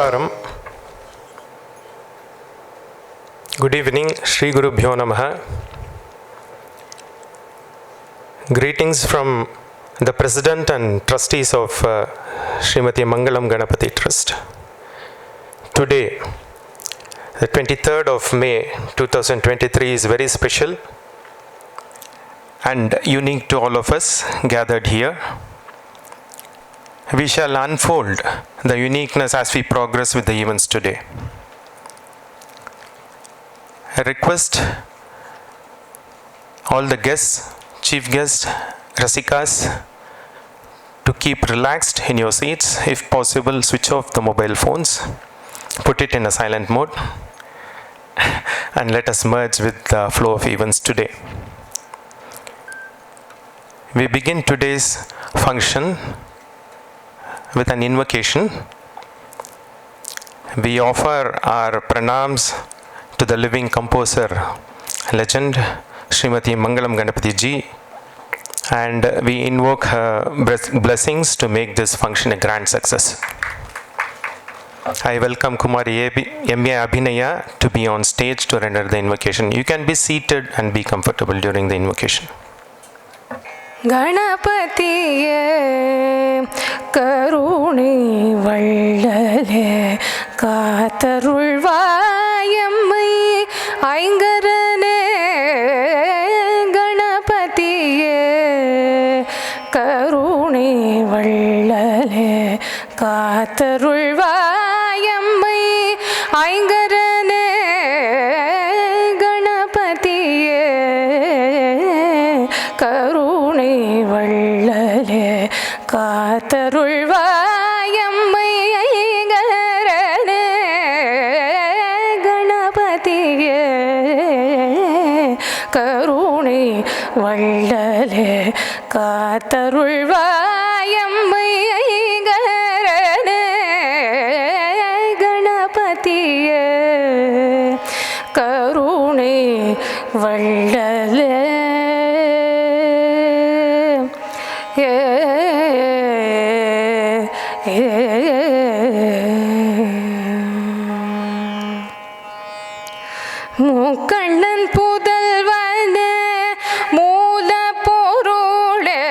Namaskaram. Good evening, Shri Gurubhyo Namaha. Greetings from the President and Trustees of Srimati Mangalam Ganapathy Trust. Today, the 23rd of May 2023 is very special and unique to all of us gathered here. We shall unfold the uniqueness as we progress with the events today. I request all the guests, chief guests, RASIKAs to keep relaxed in your seats. If possible, switch off the mobile phones, put it in a silent mode, and let us merge with the flow of events today. We begin today's function with an invocation. We offer our pranams to the living composer, legend, Srimati Mangalam Ganapathy ji, and we invoke her blessings to make this function a grand success. I welcome Kumari M.A. Abhinaya to be on stage to render the invocation. You can be seated and be comfortable during the invocation. गणपतिये करुणे वल्लले कातरुள்வாயம்மை ஐங்கரனே गणपतिये करुणे वल्लले कातरुள்வாயம்மை ஐங்கரனே गणपतिये கருணை வள்ளலே காத்தருள்வாயம்மை ஐங்கரனே கணபதியே கருணை வள்ளலே காத்தருள்வாயம்மை ஐங்கரனே கணபதியே கருணை வள்ளலே முக்கண்ணன் புதல்வனே மூல பொருளே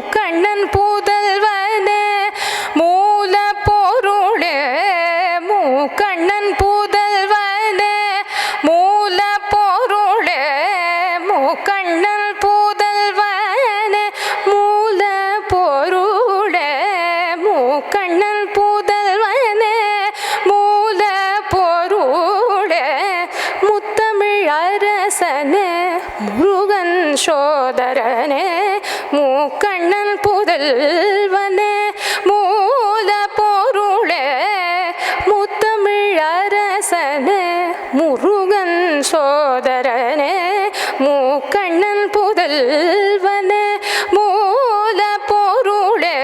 முக்கண்ணன் புதல்வனே மூல பொருளே முக்கண்ணன் புதல்வனே மூல பொருளே முக்கண்ணன் புதல்வனே மூல பொருளே முக்கண்ணன் புதல்வனே மூல பொருளே முத்தமிழ் அரசனே முருகன் சோதரனே முக்கண்ணன் புதல்வனே மூல பொருளே முத்தமிழ் அரசனே முருகன் சோதரனே முக்கண்ணன் புதல்வனே மூல பொருளே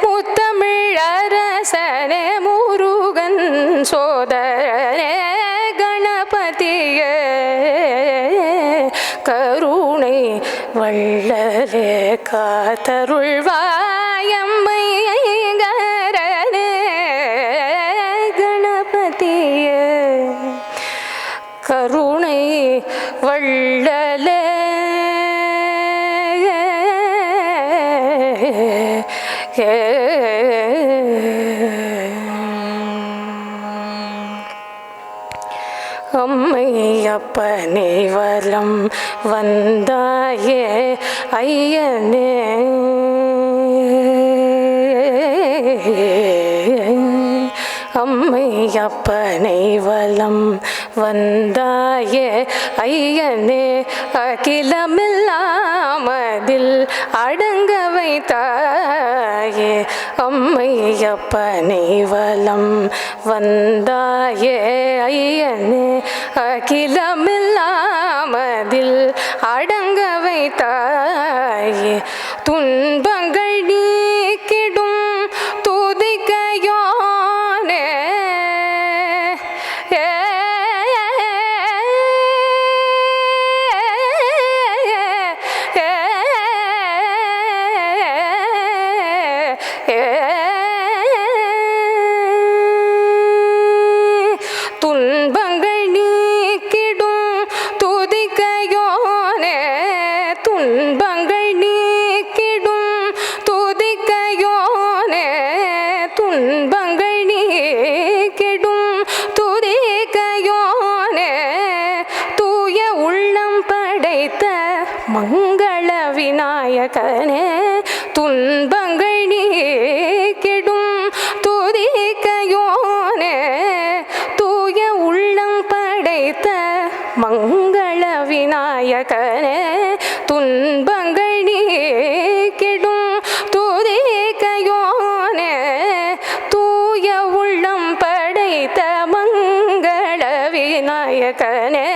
முத்தமிழ் அரசனே முருகன் சோதரனே கணபதியே கருணை வள்ளலே காத்தருள்வாயம்மை ஐங்கரனே கணபதியே கருணை வள்ளலே அம்மையப்பனை வலம் வந்தாயே ஐயனே அம்மையப்பனை வலம் வந்தாயே ஐயனே அகிலமில்லாமதில் அடங்க வைத்தாயே அம்மையப்பனை வலம் வந்தாயே ஐயனே அகிலமில்லாமதில் அடங்க வைத்தாயே துன்பங்கள் நீக்கிடும் துதிக்கையோனே துன்பங்கள் நீக்கிடும் துதிக்கையோனே துன்பங்கள் நீக்கிடும் துதிக்கையோனே தூய உள்ளம் படைத்த மங்கள விநாயகனே துன்பங்கள் நீக்கிடும் துதிக்கையோனே தூய உள்ளம் படைத்த மங்கள விநாயகனே துன்பங்கள் நீக்கிடும் துதிக்கையோனே தூய உள்ளம் படைத்த மங்கள விநாயகனே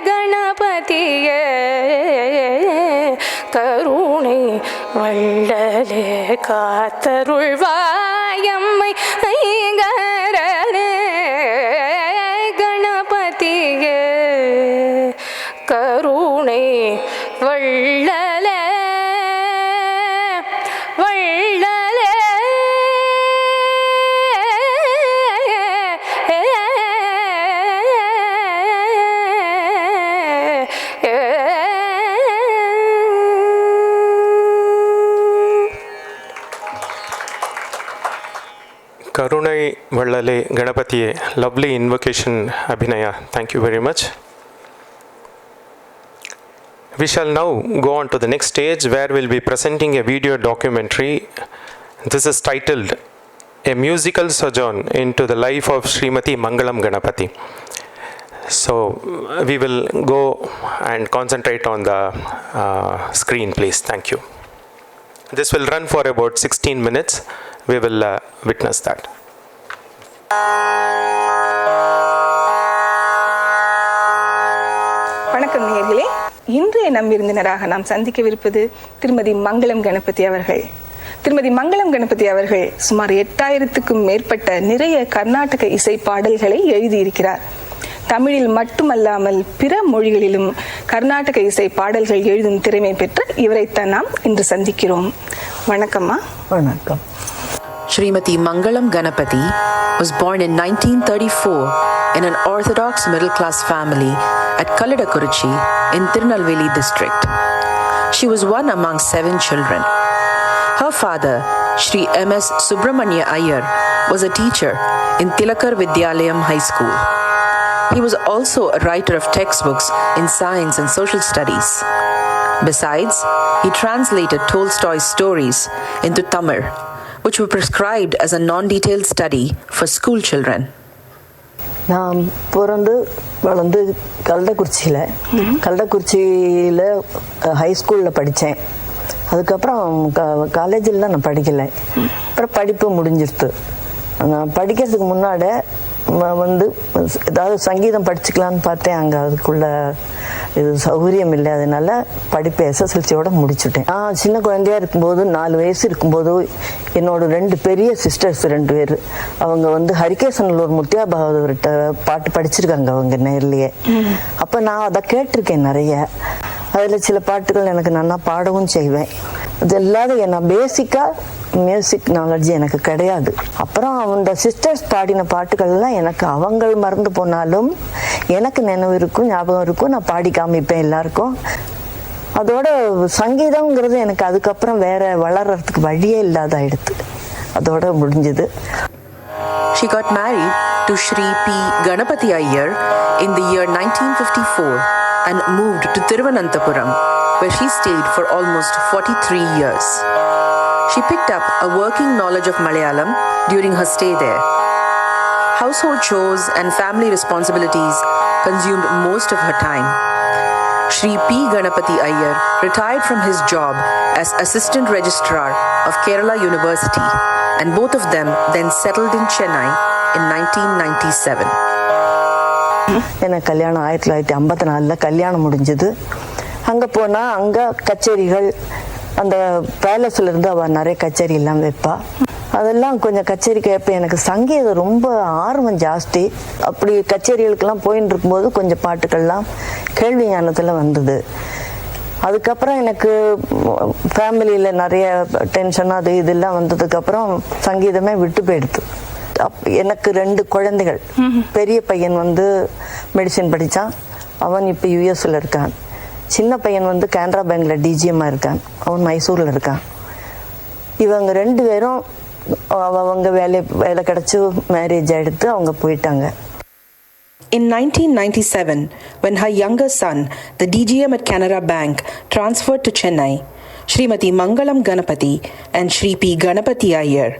கணபதியே கருணை வள்ளலே காத்தருள்வாயம்மை ஐங்கரனே கணபதியே கருணை வள்ளலே வள்ளலே Karunai Vallale Ganapathiye, lovely invocation, Abhinaya. Thank you very much. We shall now go on to the next stage where we'll be presenting a video documentary. This is titled A Musical Sojourn into the Life of Srimati Mangalam Ganapathy. So we will go and concentrate on the screen, please. Thank you. This will run for about 16 minutes. We will witness that. வணக்கம் நேயர்களே, இன்றைய நம் விருந்தினராக நாம் சந்திக்கவிருப்பது திருமதி மங்களம் கணபதி அவர்கள். திருமதி மங்களம் கணபதி அவர்கள் சுமார் 8000க்கும் மேற்பட்ட நிறைய கர்நாடக இசை பாடல்களை எழுதியிருக்கிறார். தமிழில் மட்டுமல்லாமல் பிற மொழிகளிலும் கர்நாடக இசை பாடல்கள் எழுதும் திறமை பெற்ற இவரைத்தான் நாம் இன்று சந்திக்கிறோம். வணக்கம்மா. வணக்கம். Srimati Mangalam Ganapathy was born in 1934 in an orthodox middle-class family at Kalladakurichi in Tirunelveli district. She was one among 7 children. Her father, Shri M.S. Subramanya Iyer, was a teacher in Tilakar Vidyalayam High School. He was also a writer of textbooks in science and social studies. Besides, he translated Tolstoy's stories into Tamil, which were prescribed as a non-detailed study for school children. நான் பிறந்து வளர்ந்து கல்லடக்குறிச்சியில் high ஸ்கூலில் படித்தேன். அதுக்கப்புறம் காலேஜில் நான் படிக்கலை. அப்புறம் படிப்பு முடிஞ்சிருத்து. நான் படிக்கிறதுக்கு முன்னாடி வந்து ஏதாவது சங்கீதம் படிச்சுக்கலான்னு பார்த்தேன். அங்கே அதுக்குள்ள இது சௌகரியம் இல்லை. அதனால படிப்பை எஸ்எஸ்எல்சியோட முடிச்சுட்டேன். நான் சின்ன குழந்தையா இருக்கும்போது 4 வயசு இருக்கும்போது என்னோட 2 பெரிய சிஸ்டர்ஸ் 2 பேர் அவங்க வந்து ஹரிகேசனல்லூர் முத்தியா பகவதர்கிட்ட பாட்டு படிச்சிருக்காங்க அவங்க நேர்லயே. அப்போ நான் அதை கேட்டிருக்கேன் நிறைய. அதில் சில பாட்டுகள் எனக்கு நல்லா பாடவும் செய்வேன். அது இல்லாத நான் பேசிக்காக மியூசிக் நாலேஜ் எனக்கு கிடையாது. அப்புறம் அந்த சிஸ்டர்ஸ் பாடின பாட்டுகள்லாம் எனக்கு அவங்க மறந்து போனாலும் எனக்கு நினைவு இருக்கும், ஞாபகம் இருக்கும். நான் பாடி காமிப்பேன் எல்லாருக்கும். அதோட சங்கீதம்ங்கிறது எனக்கு அதுக்கப்புறம் வேற வளர்றதுக்கு வழியே இல்லாதாயிடுது. அதோட முடிஞ்சது. She got married to Shri P. Ganapathy Iyer in the year 1954 and moved to Thiruvananthapuram, where she stayed for almost 43 years. She picked up a working knowledge of Malayalam during her stay there. Household chores and family responsibilities consumed most of her time. Shri P. Ganapathy Iyer retired from his job as Assistant Registrar of Kerala University, and both of them then settled in Chennai in 1997. எனக்கு கல்யாணம் 1954 கல்யாணம் முடிஞ்சது. அங்கே போனால் அங்கே கச்சேரிகள், அந்த பேலஸில் இருந்து அவள் நிறைய கச்சேரி எல்லாம் வைப்பா. அதெல்லாம் கொஞ்சம் கச்சேரி கேட்பேன். எனக்கு சங்கீதம் ரொம்ப ஆர்வம் ஜாஸ்தி. அப்படி கச்சேரிகளுக்கெல்லாம் போயின்னு இருக்கும்போது கொஞ்சம் பாட்டுக்கள்லாம் கேள்வி ஞானத்தில் வந்தது. அதுக்கப்புறம் எனக்கு ஃபேமிலியில் நிறைய டென்ஷன் அது இதெல்லாம் வந்ததுக்கப்புறம் சங்கீதமே விட்டு போயிடுது. எனக்கு 2 குழந்தைகள். பெரிய பையன் வந்து மெடிசின் படித்தான். அவன் இப்போ யூஎஸ்ல இருக்கான். சின்ன பையன் வந்து கேனரா பேங்கில் டிஜிஎம்மாக இருக்கான், அவன் மைசூரில் இருக்கான். இவங்க 2 பேரும் அவங்க வேலை கிடச்சி மேரேஜ் எடுத்து அவங்க போயிட்டாங்க. In 1997, when her younger son, the DGM at Canara Bank, transferred to Chennai, Srimati Mangalam Ganapathy and Shri P. Ganapathy Iyer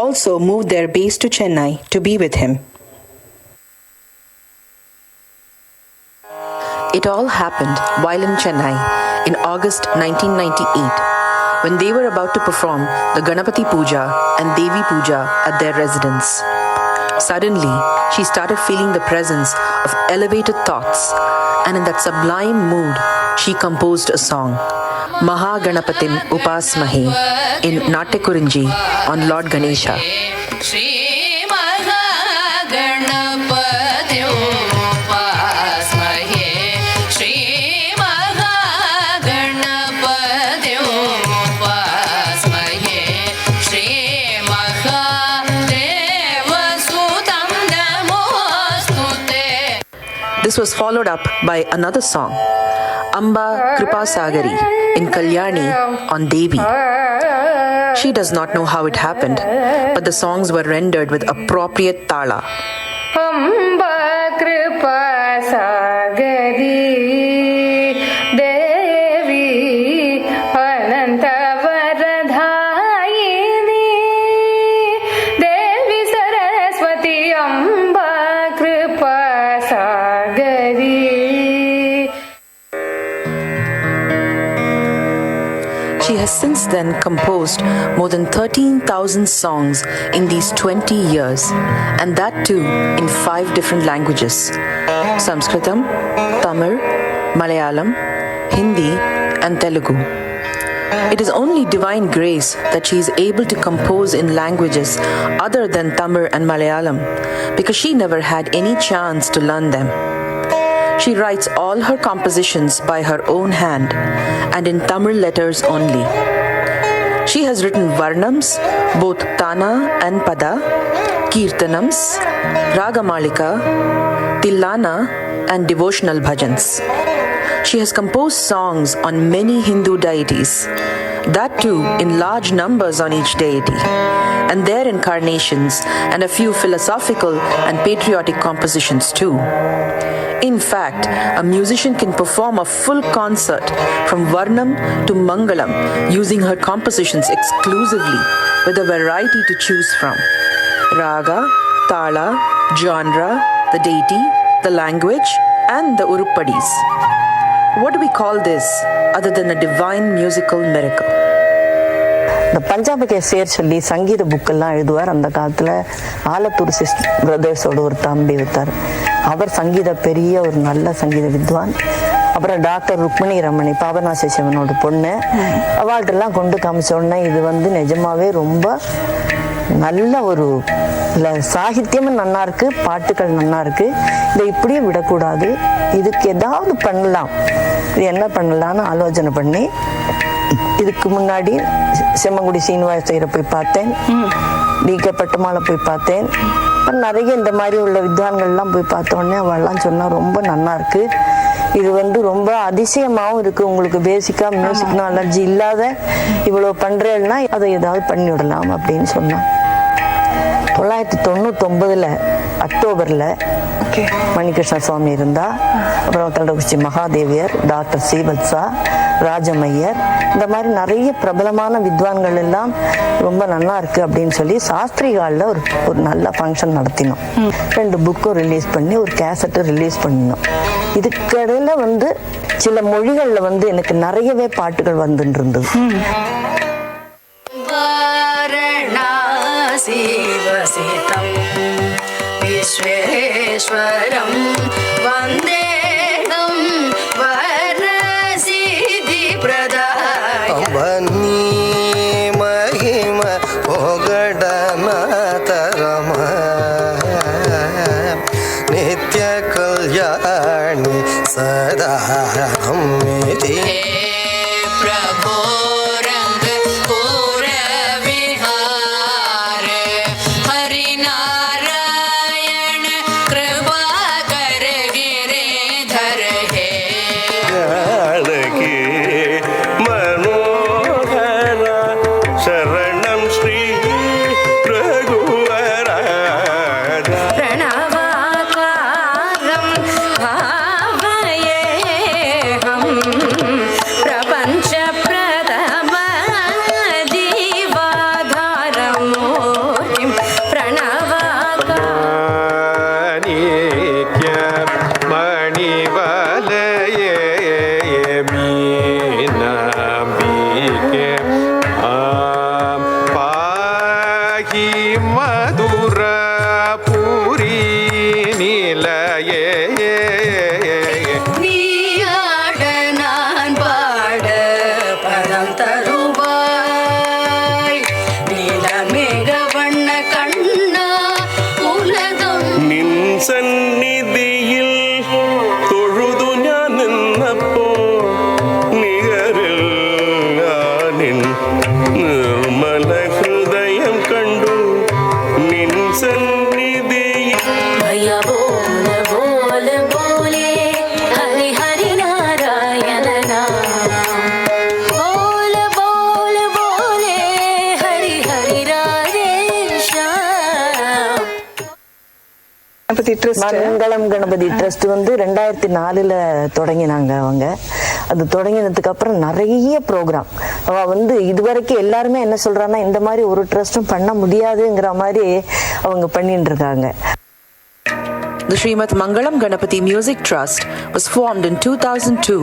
also moved their base to Chennai to be with him. It all happened while in Chennai in August 1998, when they were about to perform the Ganapati Puja and Devi Puja at their residence. Suddenly, she started feeling the presence of elevated thoughts, and in that sublime mood, she composed a song, Maha Ganapatim Upasmahe, in Natyakurinji on Lord Ganesha. This was followed up by another song, Amba Kripasagari in Kalyani on Devi. She does not know how it happened, but the songs were rendered with appropriate tala. Amba Kripasagari Devi Ananta Varadhayini Devi Saraswati Amba Kripasagari. She has since then composed more than 13,000 songs in these 20 years, and that too in 5 different languages: Sanskritam, Tamil, Malayalam, Hindi, and Telugu. It is only divine grace that she is able to compose in languages other than Tamil and Malayalam, because she never had any chance to learn them. She writes all her compositions by her own hand and in Tamil letters only. She has written Varnams, both Tana and Pada, Kirtanams, Ragamalika, Tillana, and devotional bhajans. She has composed songs on many Hindu deities, that too in large numbers on each deity, and their incarnations, and a few philosophical and patriotic compositions too. In fact, a musician can perform a full concert from Varnam to Mangalam using her compositions exclusively, with a variety to choose from: raga, tala, genre, the deity, the language, and the uruppadis. What do we call this other than a divine musical miracle? இந்த பஞ்சாப கேசியர் சொல்லி சங்கீத புக்கெல்லாம் எழுதுவார். அந்த காலத்தில் ஆலத்தூர் பிரதர்ஸோட ஒரு தம்பி வைத்தார். அவர் சங்கீத பெரிய ஒரு நல்ல சங்கீத வித்வான். அப்புறம் டாக்டர் ருக்மிணி ரமணி, பாபநாச சிவனோட பொண்ணு, அவார்டெல்லாம் கொண்டு காமிச்ச உடனே இது வந்து நிஜமாவே ரொம்ப நல்ல ஒரு சாகித்யமும் நல்லா இருக்கு, பாட்டுகள் நல்லா இருக்கு, இதை இப்படியே விடக்கூடாது, இதுக்கு ஏதாவது பண்ணலாம், இது என்ன பண்ணலான்னு ஆலோசனை பண்ணி இதுக்கு முன்னாடி செம்மங்குடி சீனிவாசையரை போய் பார்த்தேன், டி.கே. பட்டமாலை போய் பார்த்தேன், நிறைய இந்த மாதிரி உள்ள வித்வான்கள்லாம் போய் பார்த்த உடனே அவெல்லாம் சொன்னா ரொம்ப நல்லா இருக்கு, இது வந்து ரொம்ப அதிசயமாகவும் இருக்கு, உங்களுக்கு பேசிக்கா மியூசிக் நாலர்ஜி இல்லாத இவ்வளவு பண்றேன்னா அதை ஏதாவது பண்ணி விடலாம் அப்படின்னு சொன்னான். 1999 அக்டோபர்ல மணிகிருஷ்ண சுவாமி இருந்தா, அப்புறம் கள்ளக்குறிச்சி மகாதேவியர், டாக்டர் ஸ்ரீவத்சா, ராஜமையர், இந்த மாதிரி நிறைய பிரபலமான வித்வான்கள் எல்லாம் ரொம்ப நல்லா இருக்கு அப்படின்னு சொல்லி சாஸ்திரி ஹாலில் ஒரு நல்ல ஃபங்க்ஷன் நடத்தினோம். 2 புக்கும் ரிலீஸ் பண்ணி ஒரு கேசட்டும் ரிலீஸ் பண்ணினோம். இதுக்கடையில வந்து சில மொழிகள்ல வந்து எனக்கு நிறையவே பாட்டுகள் வந்துட்டு இருந்தது. शिवसितं विश्वेश्वरं वन्देहं वरसिद्धिप्रदायकं वन्नी महिम पोगडनातरम नित्यकल्याणि सदा नम्मिति प्रभो நின் നിർമ്മല ഹൃദയം കണ്ടു നിൻ സന്നിധിയിൽ ഭയ ബോല ബോല ബോലെ ഹരി ഹരി നാരായണ നാം ബോല ബോല ബോലെ ഹരി ഹരി രാധേശ கணபதி ட்ரஸ்ட் மங்களம் கணபதி ட்ரஸ்ட் வந்து 2004 தொடங்கினாங்க அவங்க. அது தொடங்கினதுக்கு அப்புறம் நிறைய ப்ரோக்ராம் அவ வந்து இதுவரைக்கும் எல்லாருமே என்ன சொல்றாங்கன்னா இந்த மாதிரி ஒரு ட்ரஸ்டும் பண்ண முடியாதுங்கிற மாதிரி அவங்க பண்ணிட்டு இருக்காங்க. The Srimad Mangalam Ganapathy Music Trust was formed in 2002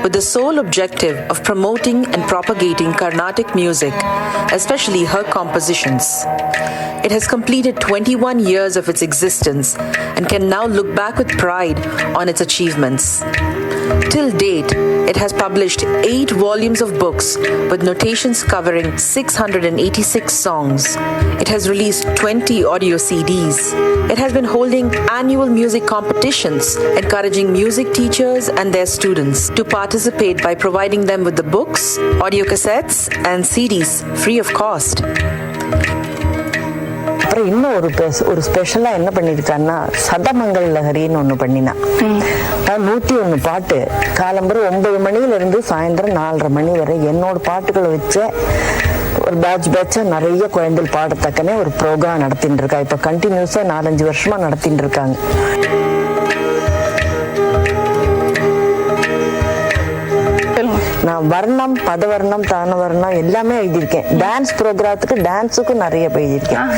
with the sole objective of promoting and propagating Carnatic music, especially her compositions. It has completed 21 years of its existence and can now look back with pride on its achievements. Till date, it has published 8 volumes of books with notations covering 686 songs. It has released 20 audio CDs. It has been holding annual music competitions, encouraging music teachers and their students to participate by providing them with the books, audio cassettes, and CDs free of cost. அப்புறம் இன்னும் ஒரு ஸ்பெஷலா என்ன பண்ணிருக்கான்னா சதமங்கல் லஹரின்னு ஒண்ணு பண்ணினா 101 பாட்டு காலம்பரம் 9 மணில இருந்து சாயந்தரம் 4:30 மணி வரை என்னோட பாட்டுகளை வச்ச ஒரு பேட்சா நிறைய குழந்தைகள் பாடத்தக்கனே ஒரு ப்ரோக்ராம் நடத்திட்டு இருக்கா. இப்ப கண்டினியூஸா 4-5 வருஷமா நடத்திட்டு இருக்காங்க. நான் வர்ணம் பதவர்ணம் தானவர்ணம் எல்லாமே எழுதியிருக்கேன். டான்ஸ் ப்ரோக்ராத்துக்கு டான்ஸுக்கும் நிறைய எழுதியிருக்கேன்.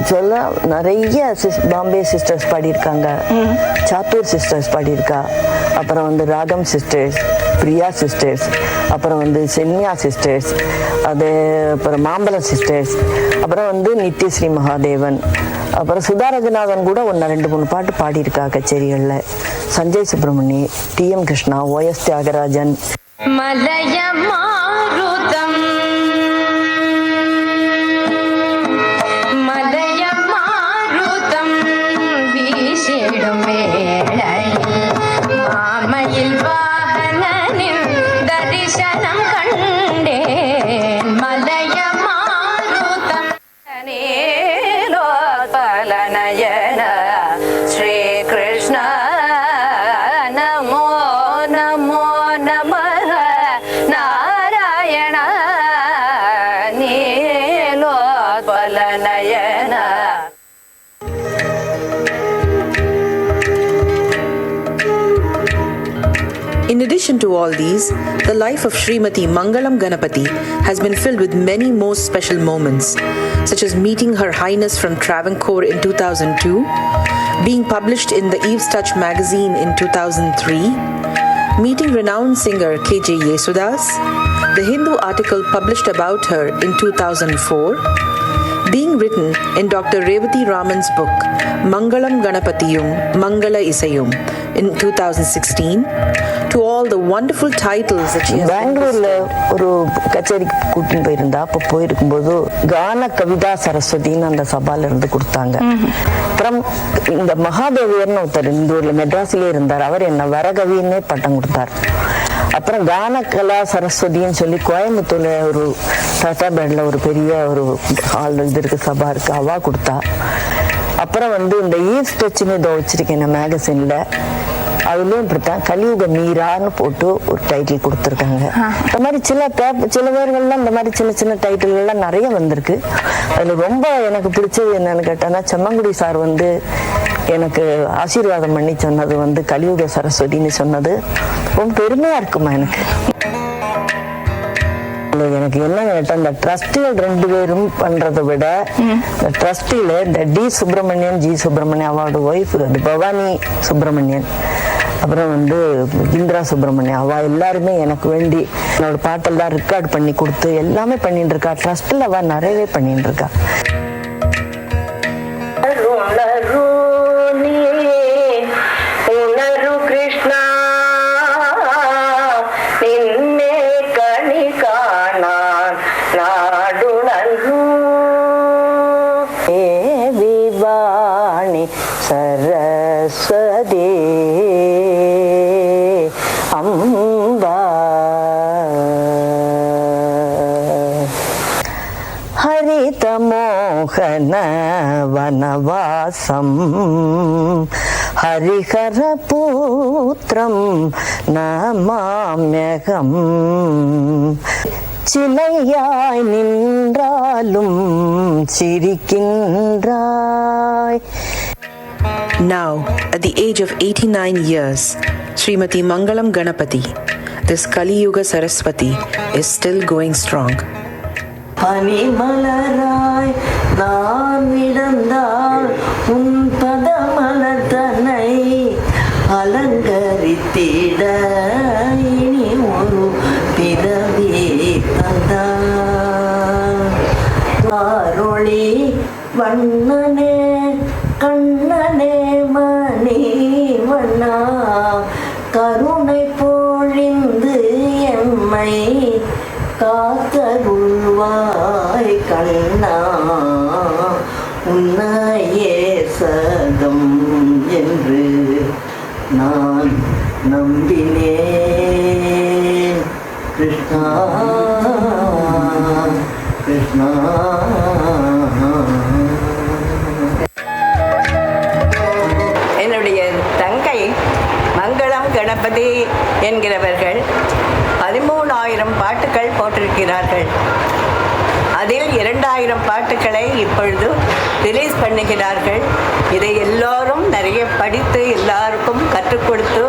சொல்ல நிறைய பாம்பே சிஸ்டர்ஸ் பாடியிருக்காங்க, சாத்தூர் சிஸ்டர்ஸ் பாடியிருக்கா, அப்புறம் வந்து ராகம் சிஸ்டர்ஸ், பிரியா சிஸ்டர்ஸ், அப்புறம் வந்து சென்யா சிஸ்டர்ஸ், அது அப்புறம் மாம்பலம் சிஸ்டர்ஸ், அப்புறம் வந்து நித்யஸ்ரீ மகாதேவன், அப்புறம் சுதாரஜநாதன் கூட 1-2-3 பாட்டு பாடியிருக்கா கச்சேரிகளில். Sanjay Subramani, TM Krishna, OS Thiagarajan. In addition to all these, the life of Srimati Mangalam Ganapathy has been filled with many most special moments, such as meeting Her Highness from Travancore in 2002, being published in the Eve's Touch magazine in 2003, meeting renowned singer K.J. Yesudas, the Hindu article published about her in 2004, being written in Dr. Revati Raman's book Mangalam Ganapathiyum Mangala Isayum in 2016, to all the wonderful titles that she has. பெங்களூர்ல ஒரு கச்சேரிக்கு கூட்டிட்டு போயிருந்தா. அப்போ போயிருக்கும்போது கான கவிதா சரஸ்வதின்னு அந்த சபால இருந்து கொடுத்தாங்க. அப்புறம் இந்த மகாதேவியர்னு ஒருத்தர் இந்த ஊர்ல மெட்ராஸ்லயே இருந்தார். அவர் என்ன வரகவின்னே பட்டம் கொடுத்தார். அப்புறம் கான கலா சரஸ்வதின்னு சொல்லி கோயம்புத்தூர்ல ஒரு டாடா பேட்ல ஒரு பெரிய ஒரு ஹால் இது இருக்கு, சபா இருக்கு, அவா கொடுத்தா. அப்புறம் வந்து இந்த ஈவ் டச்னு இதோ வச்சிருக்கேன் நான் மேகசின்ல, அதுலயும் இப்படித்தான் கலியுக மீரான்னு போட்டு ஒரு டைட்டில் கொடுத்துருக்காங்க. இந்த மாதிரி சில பேர்கள்லாம் இந்த மாதிரி சின்ன சின்ன டைட்டில் எல்லாம் நிறைய வந்திருக்கு. அதுல ரொம்ப எனக்கு பிடிச்சது என்னன்னு கேட்டானா, செம்மங்குடி சார் வந்து எனக்கு ஆசீர்வாதம் பண்ணி சொன்னது வந்து கலியுக சரஸ்வதினு சொன்னது ரொம்ப பெருமையா இருக்குமா எனக்கு. எனக்கு என்ன கேட்டா, இந்த ட்ரஸ்டிகள் 2 பேரும் பண்றதை விட இந்த ட்ரஸ்டில இந்த டி சுப்பிரமணியன், ஜி சுப்பிரமணியன் அவரோட ஒய்ஃப் அது பவானி சுப்பிரமணியன், அப்புறம் வந்து இந்திரா சுப்பிரமணியன், அவ எல்லாருமே எனக்கு வேண்டி என்னோட பாட்டெல்லாம் ரெக்கார்ட் பண்ணி கொடுத்து எல்லாமே பண்ணிட்டு இருக்கா. ட்ரஸ்ட்ல அவ நிறையவே பண்ணிட்டு இருக்கா. హరితమోహన వనవాసం హరిహరపుత్రం నమామ్యహం சிலையாய் நின்றாலும் சிரிக்கின்றாய். Now, at the age of 89 years, Srimati Mangalam Ganapathy, this Kali Yuga Saraswati, is still going strong. பனிமலராய் நான் விடந்தால் உன் பதமலர்தனை அலங்கரித்திட இனி ஒரு பிறவி தந்தார். ஆரொளி வண்ணனே கண்ணனே மணி வண்ணா கருணை பொழிந்து எம்மை காத்தருள்வாய் கண்ணா உன்னையே சதம் என்று நான் நம்பினேன். கிருஷ்ணா கிருஷ்ணா. என்னுடைய தங்கை மங்களம் கணபதி என்கிறவர்கள் 13,000 பாட்டுகள் போட்டிருக்கிறார்கள். அதில் 2,000 பாட்டுகளை இப்பொழுது ரிலீஸ் பண்ணுகிறார்கள். இதை எல்லோரும் நிறைய படித்து எல்லாருக்கும் கற்றுக் கொடுத்து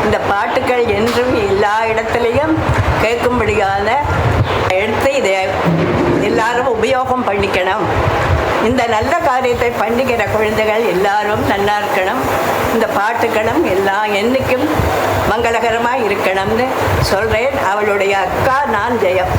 இந்த பாட்டுகள் என்றும் எல்லா இடத்துலையும் கேட்கும்படியான எடுத்து இதை எல்லாரும் உபயோகம் பண்ணிக்கணும். இந்த நல்ல காரியத்தை பண்ணுகிற குழந்தைகள் எல்லாரும் நல்லா இருக்கணும். இந்த பாட்டுகளும் எல்லாம் என்றைக்கும் மங்களகரமாக இருக்கணும்னு சொல்கிறேன். அவளுடைய அக்கா நான் ஜெயம்.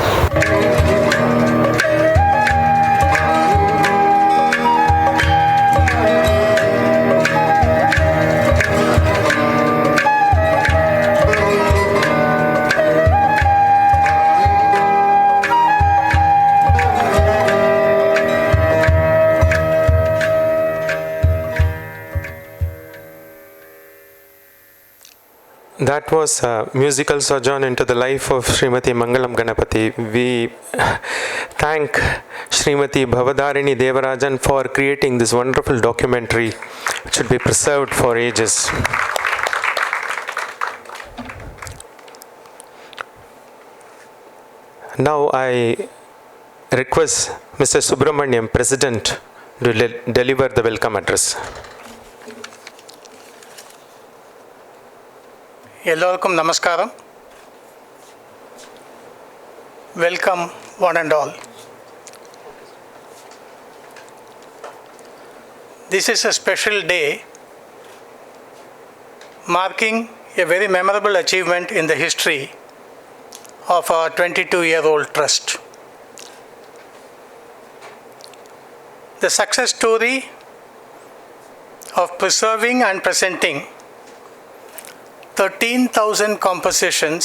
That was a musical sojourn into the life of Srimati Mangalam Ganapathy. We thank Srimati Bhavadarini Devarajan for creating this wonderful documentary. It should be preserved for ages. Now I request Mr. Subramaniam, President, to deliver the welcome address. எல்லோருக்கும் நமஸ்காரம். Welcome one and all. This is a special day marking a very memorable achievement in the history of our 22-year-old trust. The success story of preserving and presenting 13,000 compositions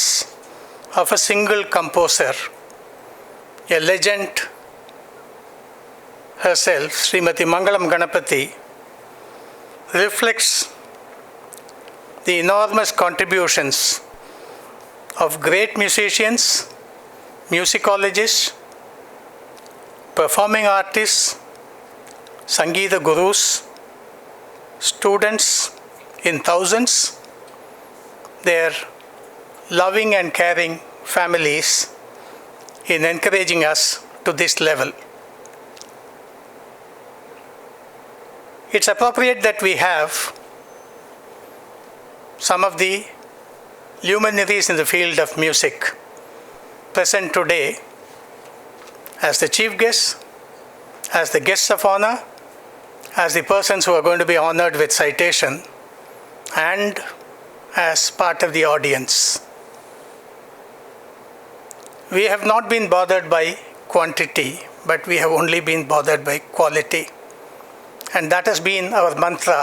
of a single composer, a legend herself, Srimati Mangalam Ganapathy, reflects the enormous contributions of great musicians, musicologists, performing artists, Sangeeta gurus, students in thousands, their loving and caring families in encouraging us to this level. It's appropriate that we have some of the luminaries in the field of music present today as the chief guests, as the guests of honor, as the persons who are going to be honored with citation, and as part of the audience. We have not been bothered by quantity, but we have only been bothered by quality. And that has been our mantra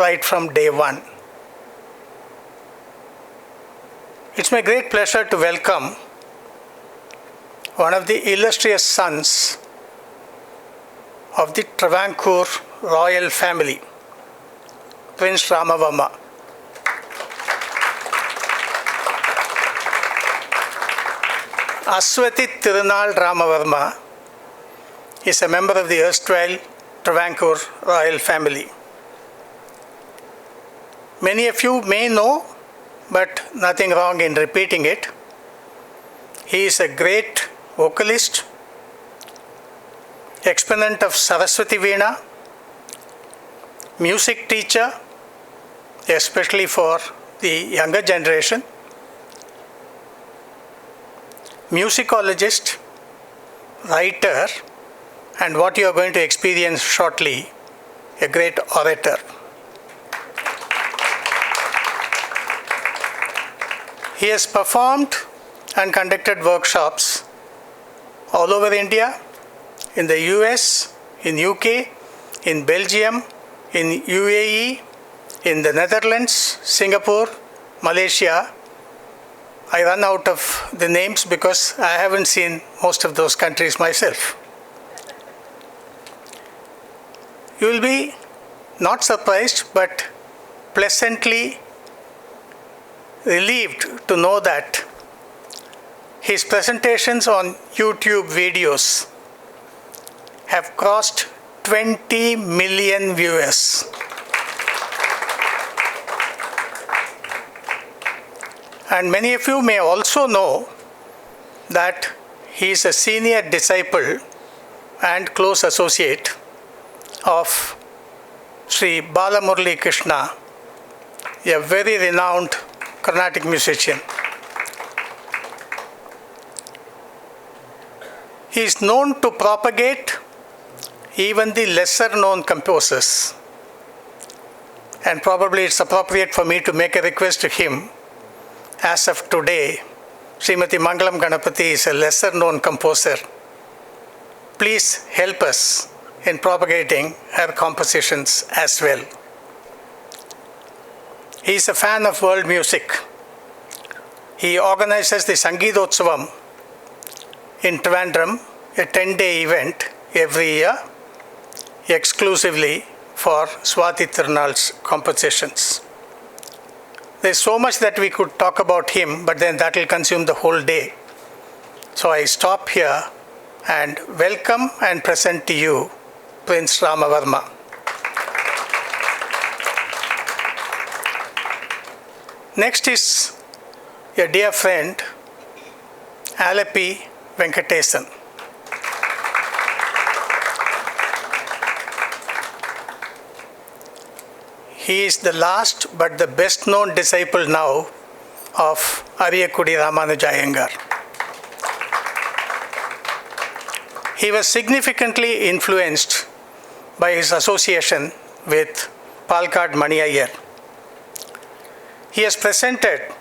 right from day one. It's my great pleasure to welcome one of the illustrious sons of the Travancore royal family, Prince Ramavarma. Aswathi Tirunal Ramavarma is a member of the erstwhile Travancore royal family. Many of you may know, but nothing wrong in repeating it. He is a great vocalist, exponent of Saraswati Veena, music teacher, especially for the younger generation, musicologist, writer, and what you are going to experience shortly, a great orator. He has performed and conducted workshops all over India, in the US, in UK, in Belgium, in UAE, in the Netherlands, Singapore, Malaysia. I run out of the names because I haven't seen most of those countries myself. You will be not surprised but pleasantly relieved to know that his presentations on YouTube videos have crossed 20 million viewers. And many of you may also know that he is a senior disciple and close associate of Sri Balamurali Krishna, a very renowned Carnatic musician. He is known to propagate even the lesser known composers. And probably it's appropriate for me to make a request to him. As of today, Srimati Mangalam Ganapathy is a lesser known composer. Please help us in propagating her compositions as well. He is a fan of world music. He organizes the Sangeetotsavam in Trivandrum, a 10-day event every year, exclusively for Swati Tirunal's compositions. There's so much that we could talk about him, but then that will consume the whole day. So I stop here and welcome and present to you Prince Ramavarma. Next is a dear friend, Alapi Venkatesan. He is the last but the best known disciple now of Ariyakudi Ramanuja Iyengar. He was significantly influenced by his association with Palkad Mani Iyer. He has presented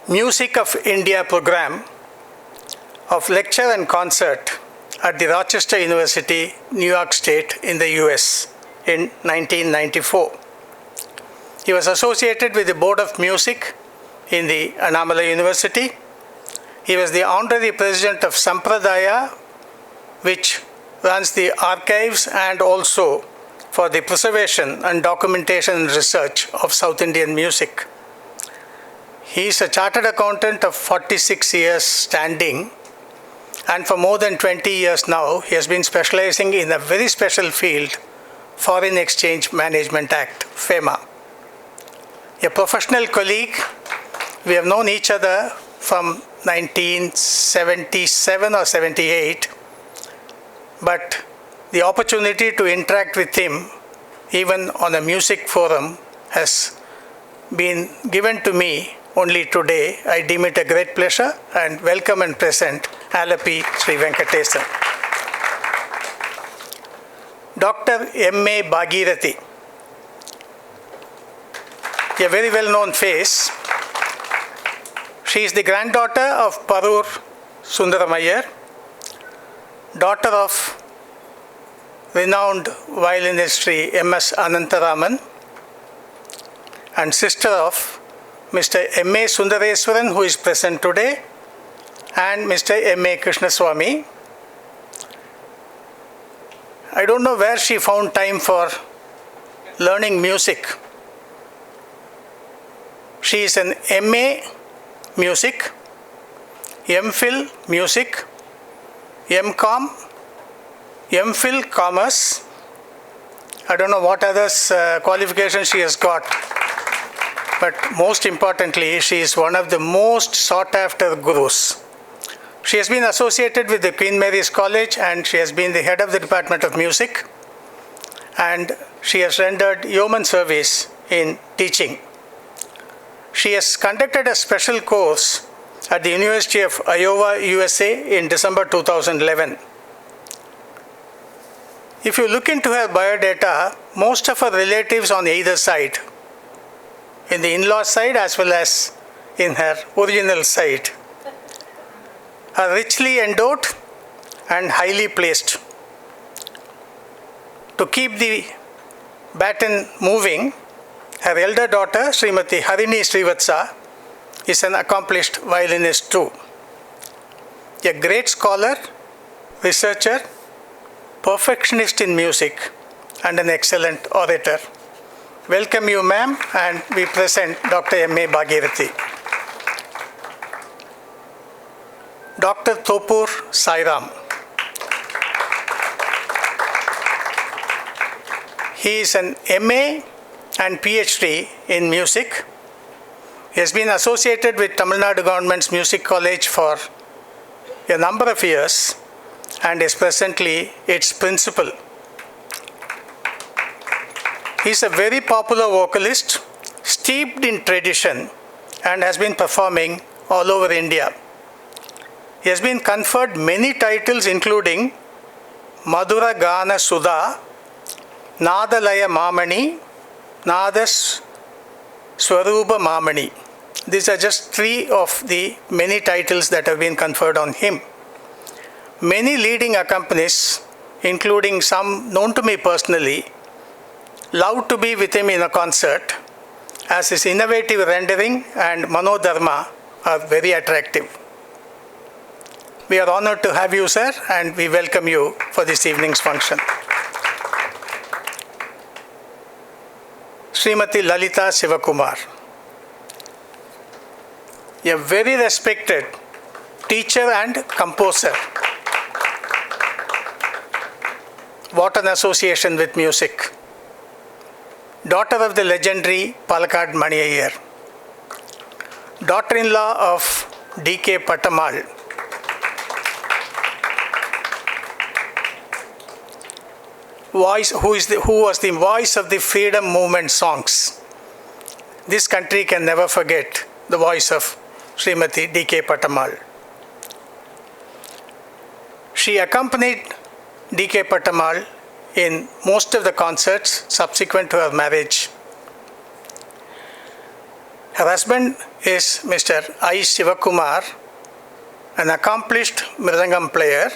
Music of India program of lecture and concert at the Rochester University, New York State in the US in 1994. He was associated with the Board of Music in the Annamalai University. He was the honorary president of Sampradaya, which runs the archives and also for the preservation and documentation and research of South Indian music. He is a chartered accountant of 46 years standing, and for more than 20 years now, he has been specializing in a very special field, Foreign Exchange Management Act, FEMA. A professional colleague, we have known each other from 1977 or 78, but the opportunity to interact with him, even on a music forum, has been given to me only today. I deem it a great pleasure and welcome and present Alapi Sri Venkatesan. Dr. M.A. Bhagirathi, a very well-known face. She is the granddaughter of Parur Sundaram Iyer, daughter of renowned violinist Sri M.S. Anantaraman, and sister of Mr. M.A. Sundareswaran, who is present today, and Mr. M.A. Krishnaswamy. I don't know where she found time for learning music. She is an M.A. Music, MPhil Music, MCom, MPhil Commerce. I don't know what others qualifications she has got, but most importantly, she is one of the most sought after gurus. She has been associated with the Queen Mary's College and she has been the head of the Department of Music, and she has rendered yeoman service in teaching. She has conducted a special course at the University of Iowa, USA in December 2011. If you look into her biodata, most of her relatives on either side, in the in-law side as well as in her original side, are richly endowed and highly placed. To keep the baton moving, her elder daughter, Srimati Harini Srivatsa, is an accomplished violinist too. A great scholar, researcher, perfectionist in music, and an excellent orator. Welcome you, ma'am, and we present Dr. M.A. Bhagirathi. Dr. Topur Sairam. He is an MA and PhD in music. He has been associated with Tamil Nadu Government's Music College for a number of years and is presently its principal. He is a very popular vocalist, steeped in tradition, and has been performing all over India. He has been conferred many titles including Madhura Gana Sudha, Nadalaya Mamani, Nadas Swarupa Mamani. These are just 3 of the many titles that have been conferred on him. Many leading accompanists, including some known to me personally, love to be with him in a concert, as his innovative rendering and manodharma are very attractive. We are honored to have you, sir, and we welcome you for this evening's function. Srimati Lalita Sivakumar, a very respected teacher and composer. What an association with music. Daughter of the legendary Palakkad Mani Iyer. Daughter-in-law of D.K. Patamal. Who was the voice of the freedom movement songs. This country can never forget the voice of Srimati D.K. Patamal. She accompanied D.K. Patamal in most of the concerts subsequent to her marriage. Her husband is Mr. I. Sivakumar, an accomplished mridangam player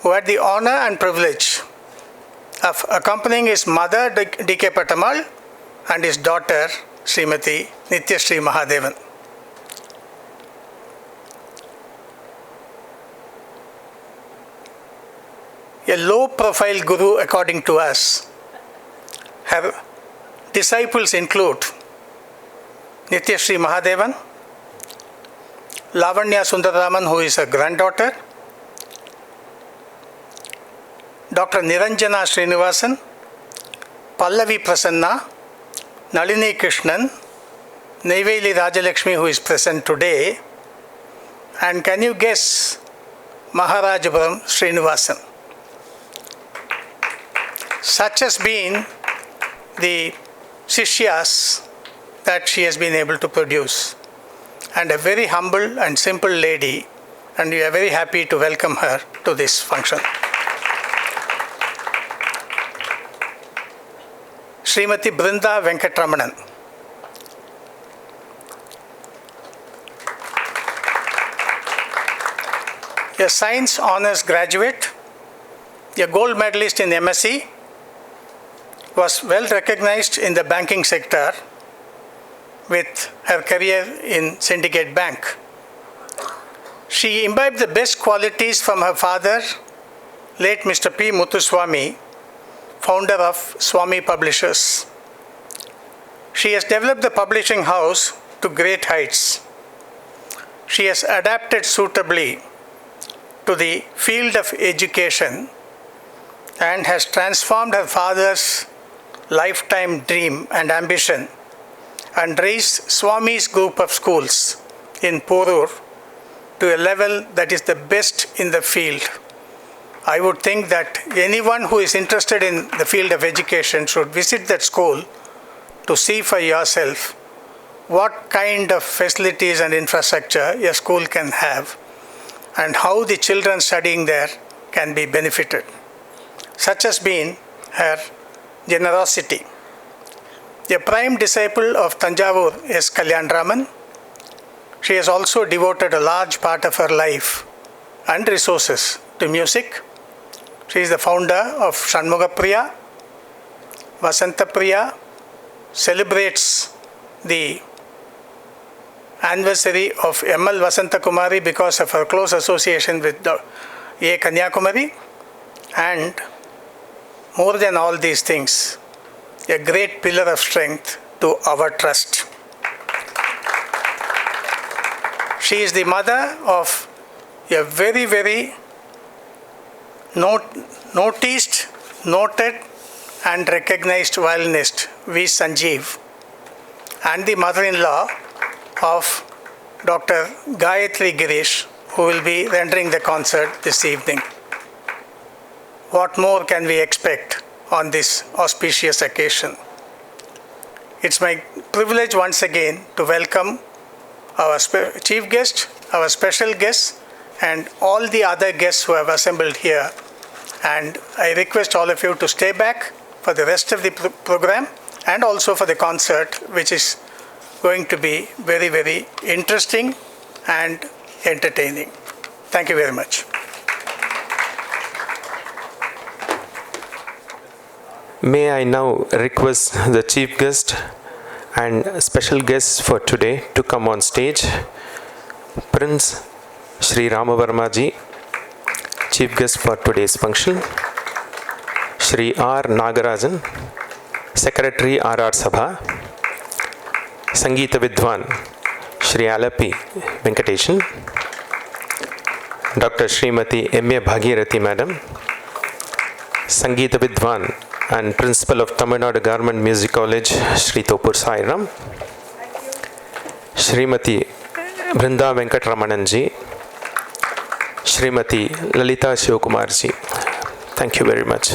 who had the honor and privilege of accompanying his mother D.K. Patamal and his daughter Srimati Nityashree Mahadevan. A low-profile guru according to us. Her disciples include Nityashree Mahadevan, Lavanya Sundararaman, who is her granddaughter, Dr. Niranjana Srinivasan, Pallavi Prasanna, Nalini Krishnan, Neyveli Rajalakshmi, who is present today, and can you guess Maharajapuram Srinivasan? Such has been the Sishyas that she has been able to produce, and a very humble and simple lady, and we are very happy to welcome her to this function. Srimati Brinda Venkatramanan. A science honors graduate, a gold medalist in MSc, was well recognized in the banking sector with her career in Syndicate Bank. She imbibed the best qualities from her father, late Mr. P. Muthuswamy, founder of Swamy Publishers. She has developed the publishing house to great heights. she has adapted suitably to the field of education and has transformed her father's lifetime dream and ambition and raised Swami's group of schools in Porur to a level that is the best in the field. I would think that anyone who is interested in the field of education should visit that school to see for yourself what kind of facilities and infrastructure a school can have and how the children studying there can be benefited. Such has been her generosity. A prime disciple of Tanjavur is Kalyan Raman. She has also devoted a large part of her life and resources to music. She is the founder of Shanmugapriya. Vasantapriya celebrates the anniversary of M.L. Vasantakumari because of her close association with A. Kanyakumari. And more than all these things, a great pillar of strength to our trust. She is the mother of a very, very noticed, noted and recognized violinist V. Sanjeev, and the mother-in-law of Dr. Gayatri Girish, who will be rendering the concert this evening. What more can we expect on this auspicious occasion? It's my privilege once again to welcome our chief guest, our special guests, and all the other guests who have assembled here. And I request all of you to stay back for the rest of the program and also for the concert, which is going to be very, very interesting and entertaining. Thank you very much. May I now request the chief guest and special guests for today to come on stage. Prince Shri Ramavarma ji, chief guest for today's function. Shri R. Nagarajan, Secretary RR Sabha. Sangeeta Vidwan, Shri Alapi Venkateshan. Dr. Srimati M.A. Bhagirathi Madam, Sangeeta Vidwan and Principal of Tamil Nadu Government Music College, Shri Topur Sairam. Srimati Brinda Venkatramanan ji, Srimati Lalita Shivakumar ji. Thank you very much.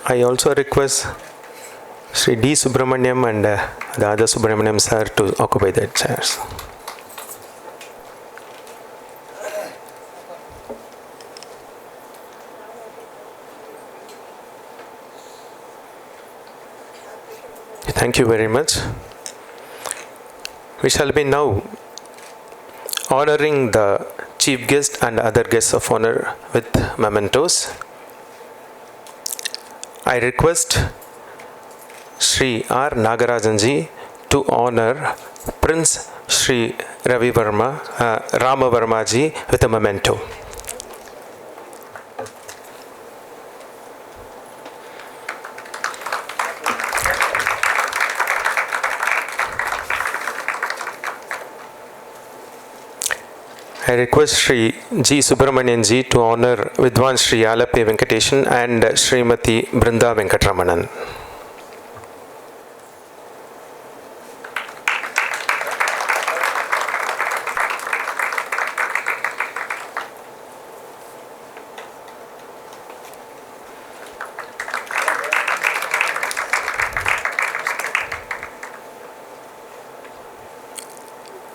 I also request Sri D. Subramaniam and the other Subramaniam sir to occupy their chairs. Thank you very much. We shall be now honoring the chief guest and other guests of honor with mementos. I request Shri R. Nagarajan ji to honor Prince Shri Ravi Varma, Ramavarma ji with a memento. I request Shri G. Subramanian ji to honor Vidwan Shri Alapi Venkateshan and Srimati Brinda Venkatramanan.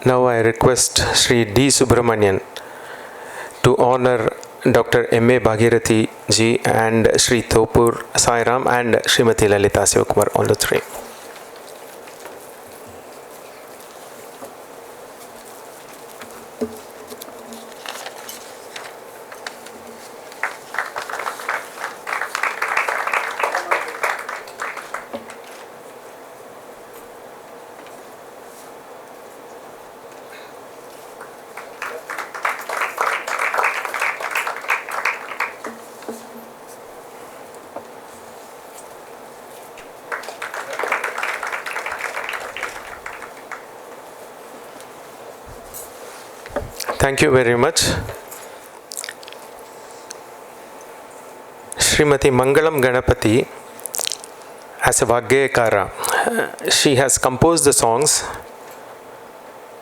Now I request Sri D. Subramanian to honor Dr. M.A. Bhagirathi ji and Sri Topur Sairam and Srimati Lalita Sivakumar, all the three. Thank you very much. Srimati Mangalam Ganapathy, as a Vaggayakara, she has composed the songs.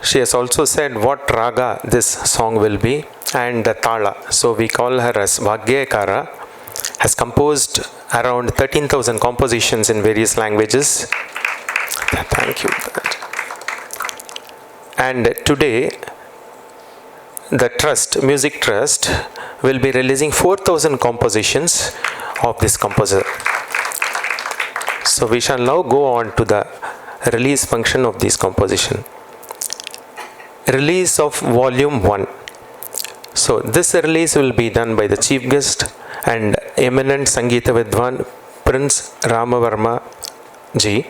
She has also said what raga this song will be and the tala. So we call her as Vaggayakara. Has composed around 13,000 compositions in various languages. Thank you. And today, the Trust, Music Trust, will be releasing 4,000 compositions of this composer. So we shall now go on to the release function of this composition. Release of Volume 1. So this release will be done by the chief guest and eminent Sangeeta Vidwan, Prince Ramavarma ji.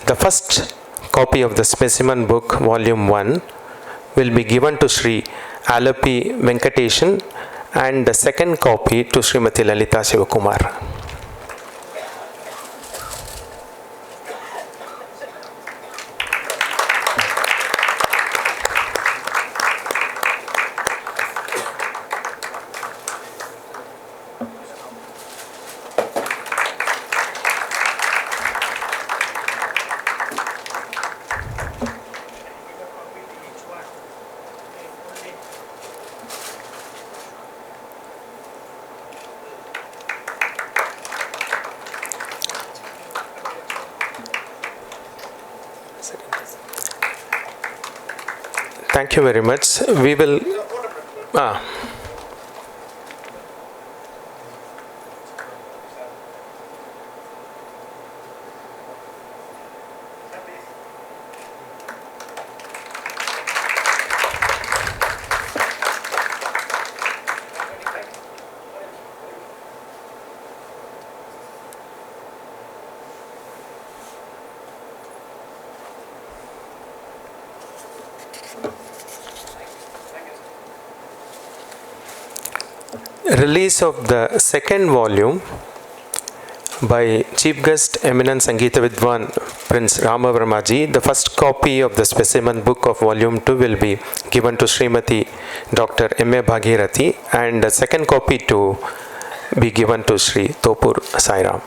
The first copy of the specimen book, Volume 1, will be given to Sri Alapi Venkateshan and the second copy to Srimati Lalita Shivakumar. Thank you very much. We will. Release of the second volume by chief guest eminent Sangeeta Vidwan Prince Ramavarma ji. The first copy of the specimen book of volume 2 will be given to Srimati Dr. M.A. Bhagirathi and the second copy to be given to Sri Topur Sairam.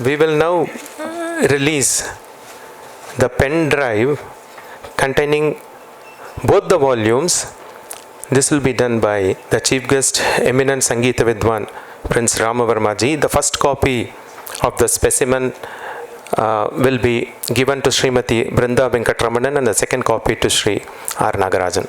We will now release the pen drive containing both the volumes. This will be done by the chief guest eminent Sangeeta Vidwan Prince Ramavarma ji. The first copy of the specimen will be given to Srimati Brinda Venkatramanan and the second copy to Sri R. Nagarajan.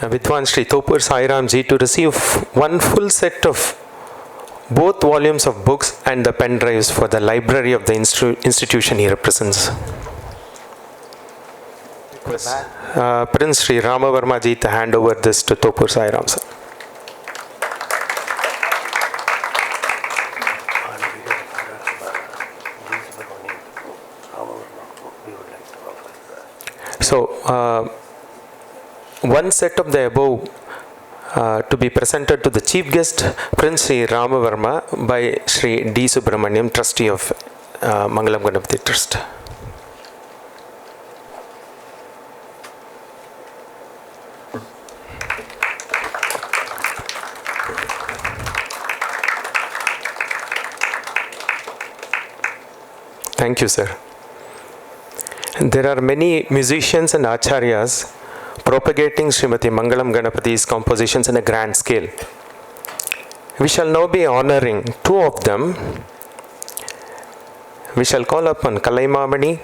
Vidwan Sri Topur Sairam ji to receive one full set of both volumes of books and the pen drives for the library of the institution he represents. Prince Sri Ramavarma ji to hand over this to Topur Sairam sir. So, one set of the above to be presented to the chief guest Prince Sri Ramavarma by Sri D. Subramaniam, trustee of Mangalam Ganapathy Trust. Thank you, sir. There are many musicians and acharyas propagating Srimati Mangalam Ganapathy's compositions in a grand scale. We shall now be honoring two of them. We shall call upon Kalaimamani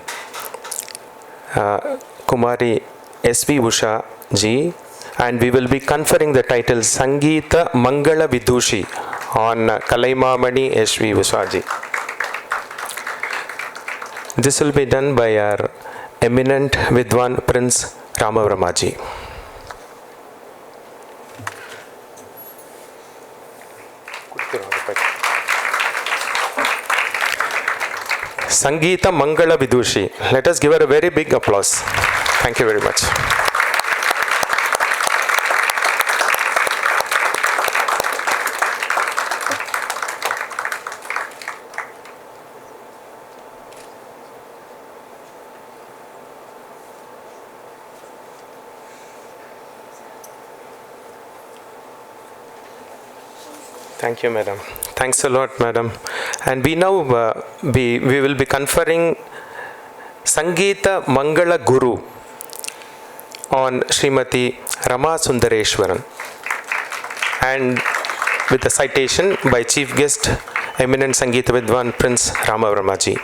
Kumari S.V. Usha ji, and we will be conferring the title Sangeeta Mangala Vidushi on Kalaimamani S.V. Usha ji. This will be done by our eminent Vidwan Prince Ramavarma ji. Sangeeta Mangala Vidushi. Let us give her a very big applause. Thank you very much. Thank you, madam. Thanks a lot, madam. And we now we will be conferring Sangeeta Mangala Guru on Srimati Rama Sundareshwaran, and with a citation by Chief Guest, eminent Sangeeta Vidwan Prince Ramavarma ji.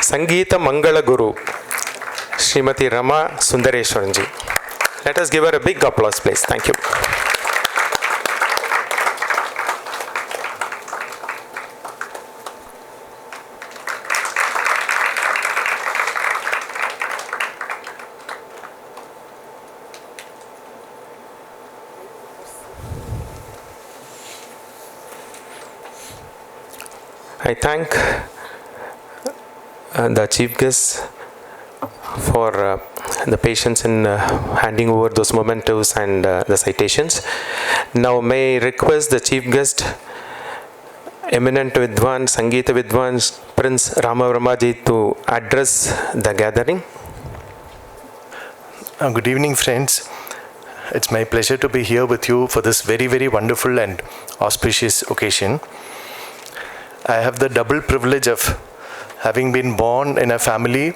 Sangeeta Mangala Guru, Srimati Rama Sundareshwaran ji. Let us give her a big applause, please. Thank you. I thank the Chief Guest for the patience in handing over those mementos and the citations. Now may I request the Chief Guest, eminent Vidwan, Sangeeta Vidwan, Prince Ramavarma ji, to address the gathering. Good evening, friends. It's my pleasure to be here with you for this very, very wonderful and auspicious occasion. I have the double privilege of having been born in a family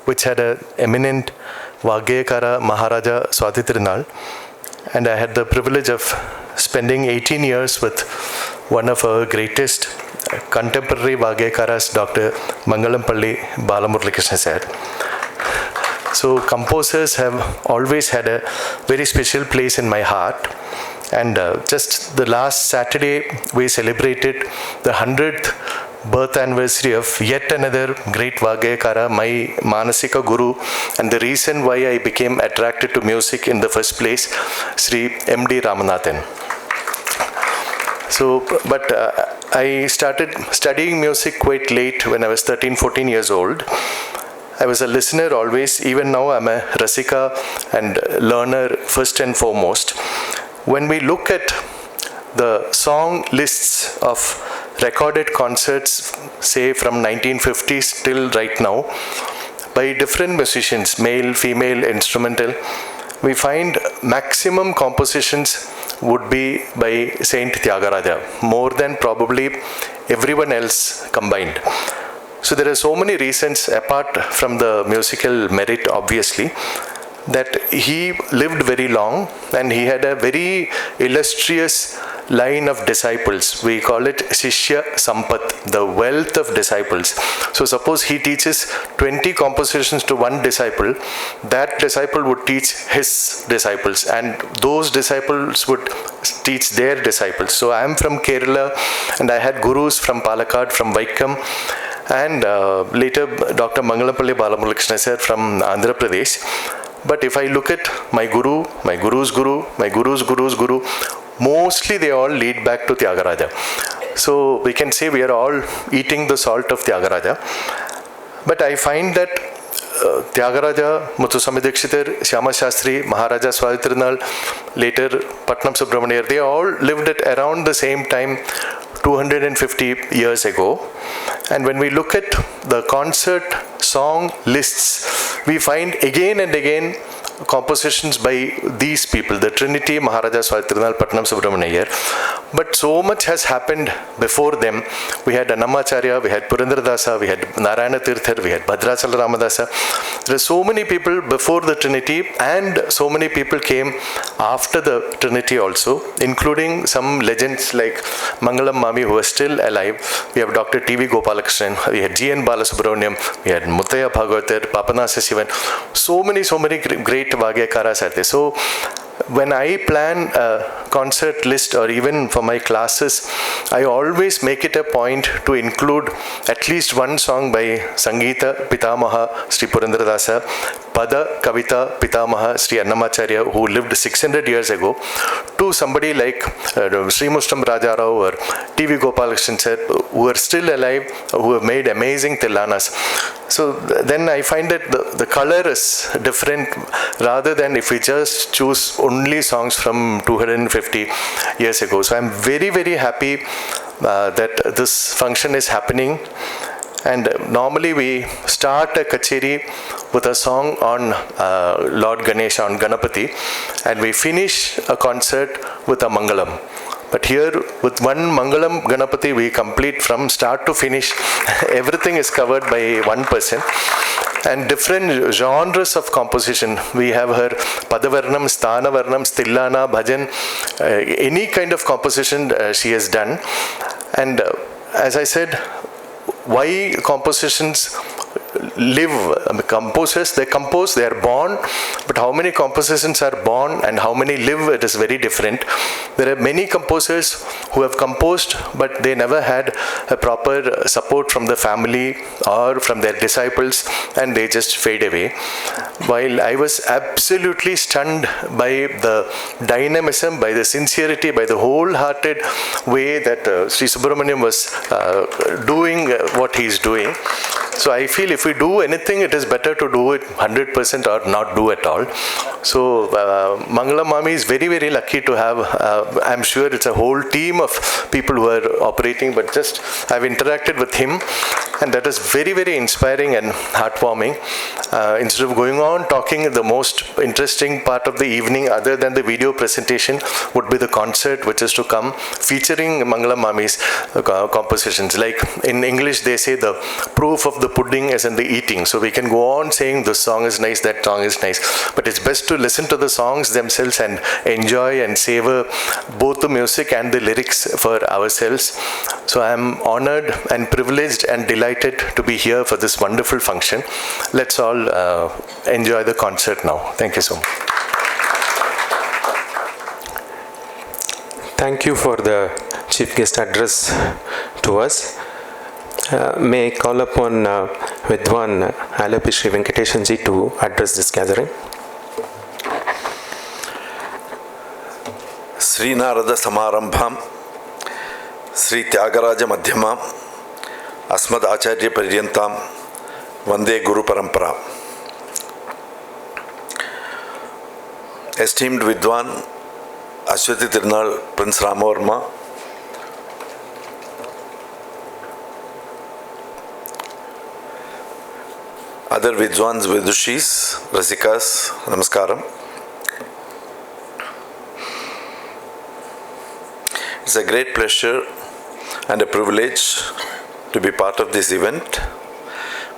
which had an eminent Vagyakara Maharaja Swati Tirunal, and I had the privilege of spending 18 years with one of our greatest contemporary Vagyakaras, Dr. Mangalam Balamuralikrishna sir. So composers have always had a very special place in my heart. And just the last Saturday, we celebrated the 100th birth anniversary of yet another great Vagyakara, my Manasika Guru, and the reason why I became attracted to music in the first place, Sri M.D. Ramanathan. So, but I started studying music quite late when I was 13, 14 years old. I was a listener always. Even now, I'm a Rasika and learner first and foremost. When we look at the song lists of recorded concerts, say from 1950s till right now, by different musicians, male, female, instrumental, we find maximum compositions would be by Saint Tyagaraja, more than probably everyone else combined. So there are so many reasons apart from the musical merit, obviously, that he lived very long and he had a very illustrious line of disciples. We call it Shishya Sampat, the wealth of disciples. So suppose he teaches 20 compositions to one disciple, that disciple would teach his disciples, and those disciples would teach their disciples. So I am from Kerala and I had gurus from Palakkad, from Vaikam, and later Dr. Mangalam Balamuralikrishna sir from Andhra Pradesh. But if I look at my guru, my guru's guru, my guru's guru's guru, mostly they all lead back to Tyagaraja. So we can say we are all eating the salt of Tyagaraja. But I find that Tyagaraja, Muthuswami Dikshitar, Shyama Shastri, Maharaja Swati Tirunal, later Patnam Subramaniar, they all lived at around the same time, 250 years ago. And when we look at the concert song lists, we find again and again compositions by these people, the Trinity, Maharaja Swatirunal Patnam Subramaniar. But so much has happened before them. We had Annamacharya, we had Purandaradasa, we had Narayana Tirthar, we had Bhadrachala Ramadasa. There are so many people before the Trinity, and so many people came after the Trinity also, including some legends like Mangalam Mami, who are still alive. We have Dr. T.V. Gopalakrishnan, we had G.N. Balasubramaniam, we had Muttaya Bhagavatar, Papanasa Sivan. So many great Vagyakaras are there. So when I plan a concert list, or even for my classes, I always make it a point to include at least one song by Sangeeta Pitamaha Sri Purandaradasa, Pada Kavita Pitamaha Sri Annamacharya, who lived 600 years ago, to somebody like Sri Mustam Rajarao or T.V. Gopalakrishnan sir, who are still alive, who have made amazing tilanas. So then I find that the color is different, rather than if we just choose only songs from 250 years ago. So I'm very, very happy that this function is happening. And normally we start a kacheri with a song on Lord Ganesha, on Ganapathy, and we finish a concert with a Mangalam. But here, with one Mangalam Ganapathy, we complete from start to finish. Everything is covered by one person. And different genres of composition. We have her Padavarnam, Sthanavarnam, Stillana, Bhajan, any kind of composition she has done. And as I said, why compositions live? Composers, they compose, they are born, but how many compositions are born and how many live, it is very different. There are many composers who have composed, but they never had a proper support from the family or from their disciples, and they just fade away. While I was absolutely stunned by the dynamism, by the sincerity, by the wholehearted way that Sri Subramaniam was doing what he is doing. So I feel if we do anything, it is better to do it 100% or not do at all. So Mangalam Mami is very, very lucky to have, I'm sure it's a whole team of people who are operating, but just I've interacted with him, and that is very, very inspiring and heartwarming. Instead of going on talking, the most interesting part of the evening, other than the video presentation, would be the concert which is to come, featuring Mangalam Mami's compositions. Like in English, they say the proof of the pudding is in the eating. So we can go on saying this song is nice, that song is nice, but it's best to listen to the songs themselves and enjoy and savor both the music and the lyrics for ourselves. So I'm honored and privileged and delighted to be here for this wonderful function. Let's all enjoy the concert now. Thank you so much. Thank you for the chief guest address to us. May I call upon Vidwan Alapi Sri Venkateshan ji to address this gathering. Sri Narada Samarambham, Sri Tyagaraja Madhyamam, Asmad Acharya Paryantam, Vande Guru Parampara. Esteemed Vidwan Ashwati Tirunal Prince Ramavarma, other Vidwans, Vidushis, Rasikas, Namaskaram. It's a great pleasure and a privilege to be part of this event.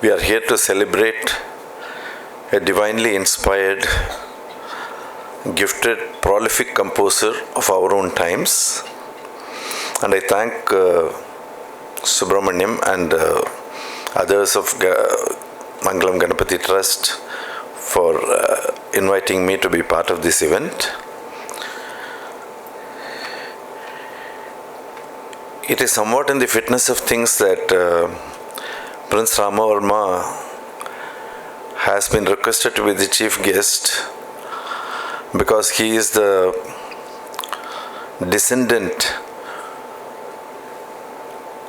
We are here to celebrate a divinely inspired, gifted, prolific composer of our own times. And I thank Subramaniam and others of Mangalam Ganapathy Trust for inviting me to be part of this event. It is somewhat in the fitness of things that Prince Ramavarma has been requested to be the chief guest, because he is the descendant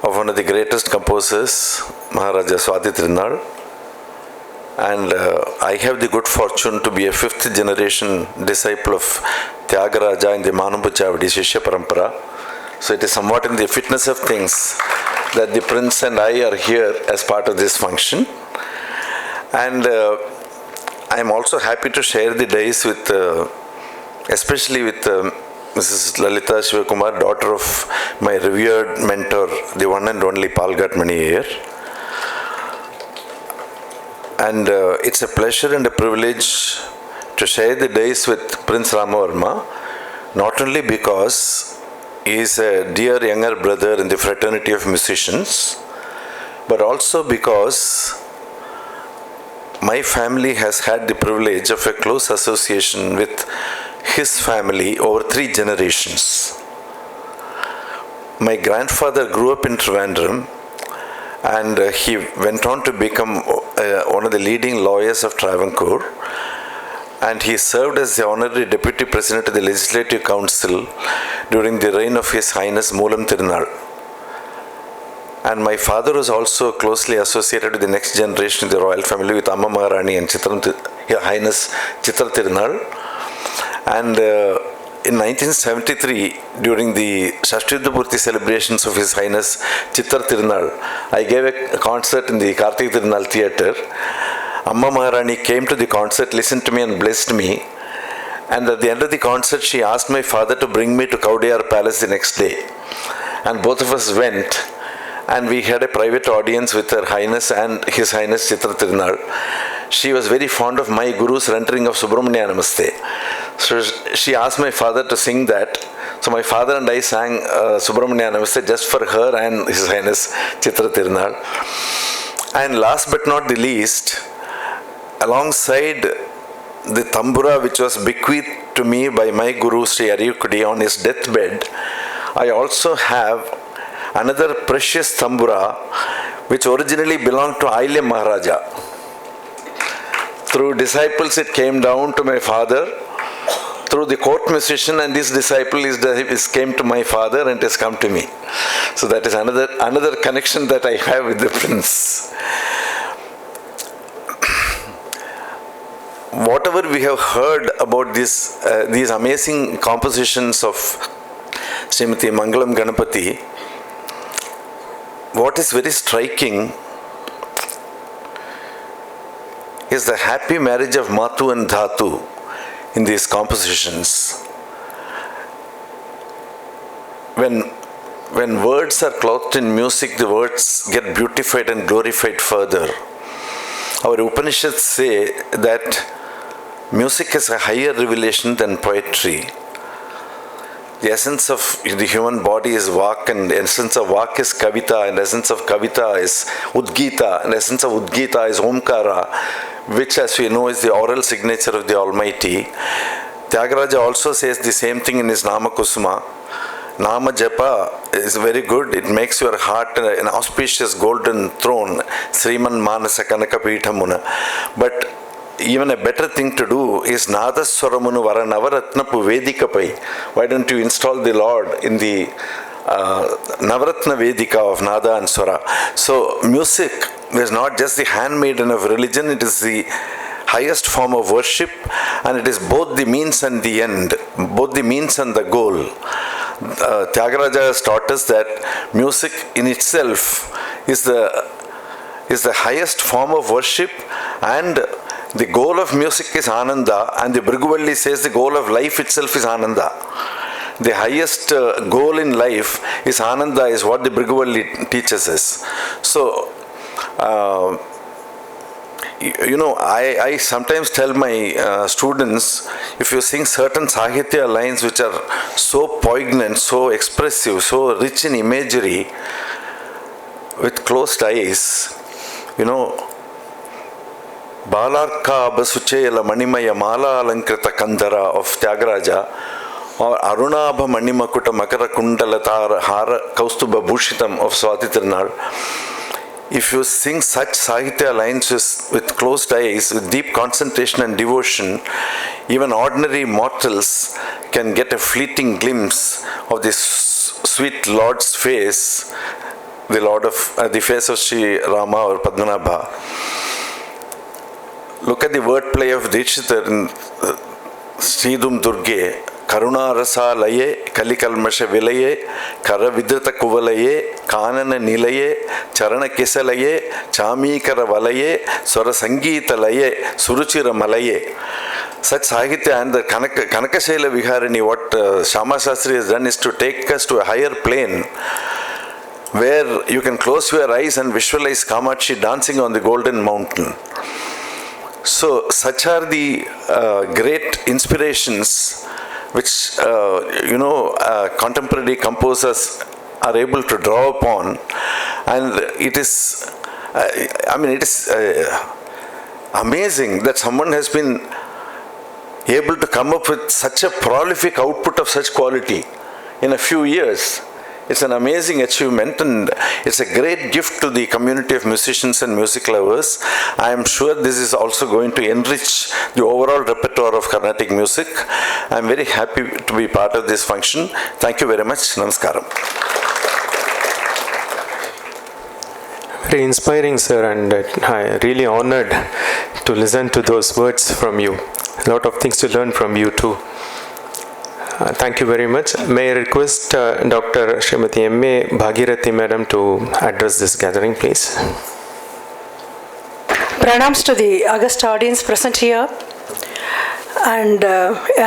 of one of the greatest composers, Maharaja Swati Tirunal. And I have the good fortune to be a fifth generation disciple of Tyagaraja in the Manambu Chavadi Shishya Parampara. So it is somewhat in the fitness of things that the Prince and I are here as part of this function. And I am also happy to share the days with, especially with Mrs. Lalita Shivakumar, daughter of my revered mentor, the one and only Palgat Mani here. And it's a pleasure and a privilege to share the days with Prince Ramavarma, not only because he is a dear younger brother in the fraternity of musicians, but also because my family has had the privilege of a close association with his family over 3 generations. My grandfather grew up in Trivandrum, and he went on to become one of the leading lawyers of Travancore, and he served as the honorary deputy president of the Legislative Council during the reign of His Highness Moolam Tirunal. And my father was also closely associated with the next generation of the royal family, with Amma Maharani and Her Highness Chitra Tirunal. And in 1973, during the Shashtiyuddhapurti celebrations of His Highness Chitra Tirunal, I gave a concert in the Kartik Tirunal Theatre. Amma Maharani came to the concert, listened to me and blessed me. And at the end of the concert, she asked my father to bring me to Kaudiyar Palace the next day. And both of us went, and we had a private audience with Her Highness and His Highness Chitra Tirunal. She was very fond of my guru's rendering of Subramanya Namaste. So she asked my father to sing that. So my father and I sang Subramanya Namaste just for her and His Highness Chitra Tirunal. And last but not the least, alongside the tambura which was bequeathed to me by my guru Sri Ariyukudi on his deathbed, I also have another precious tambura which originally belonged to Ailya Maharaja. Through disciples it came down to my father, through the court musician and his disciple came to my father and has come to me. So that is another connection that I have with the Prince. Whatever we have heard about these amazing compositions of Srimati Mangalam Ganapathy, what is very striking is the happy marriage of Matu and Dhatu in these compositions. When words are clothed in music, the words get beautified and glorified further. Our Upanishads say that music is a higher revelation than poetry. The essence of the human body is Vak, and the essence of Vak is Kavita, and the essence of Kavita is Udgita, and the essence of Udgita is Omkara, which, as we know, is the oral signature of the Almighty. Tyagaraja also says the same thing in his Nama Kusuma. Nama Japa is very good. It makes your heart an auspicious golden throne. Sriman Manasa Kanaka Pithamuna. But even a better thing to do is Nadaswaramunu Vara Navaratnapu Vedikapai. Why don't you install the Lord in the Navaratna Vedika of Nada and Swara? So music is not just the handmaiden of religion, it is the highest form of worship, and it is both the means and the end, both the means and the goal. Tyagaraja has taught us that music in itself is the highest form of worship, and the goal of music is Ananda, and the Bhrigu says the goal of life itself is Ananda. The highest goal in life is Ananda, is what the Bhrigu teaches us. So, I sometimes tell my students, if you sing certain Sahitya lines which are so poignant, so expressive, so rich in imagery, with closed eyes, Balarka Basuchela Manimaya Mala Alankrita Kandara of Tyagaraja, or Arunabha Manimakuta Makara Kundalatar Hara Kaustuba Bhushitam of Swati Tirunal. If you sing such Sahitya lines with closed eyes, with deep concentration and devotion, even ordinary mortals can get a fleeting glimpse of this sweet Lord's face, the face of Sri Rama or Padmanabha. Look at the wordplay of Dikshitar in Sridum Durge. கருணாரசாலயே கலிகல்மஷ விலையே கரவிதிருத குவலையே கானன நிலையே சரண கிசலையே சாமீகர வலையே ஸ்வர சங்கீதலயே சுருச்சிர மலையே. Such Sahitya and the Kanakasela Viharini, what Shama Shastri has done is to take us to a higher plane where you can close your eyes and visualize Kamachi dancing on the golden mountain. So such are the great inspirations which contemporary composers are able to draw upon, and it is amazing that someone has been able to come up with such a prolific output of such quality in a few years. It's an amazing achievement, and it's a great gift to the community of musicians and music lovers. I am sure this is also going to enrich the overall repertoire of Carnatic music. I am very happy to be part of this function. Thank you very much. Namaskaram. Very inspiring, sir, and I really honored to listen to those words from you. A lot of things to learn from you too. Thank you very much. May I request Dr. Srimati M.A. Bhagirathi Madam to address this gathering, please. Pranams to the august audience present here, and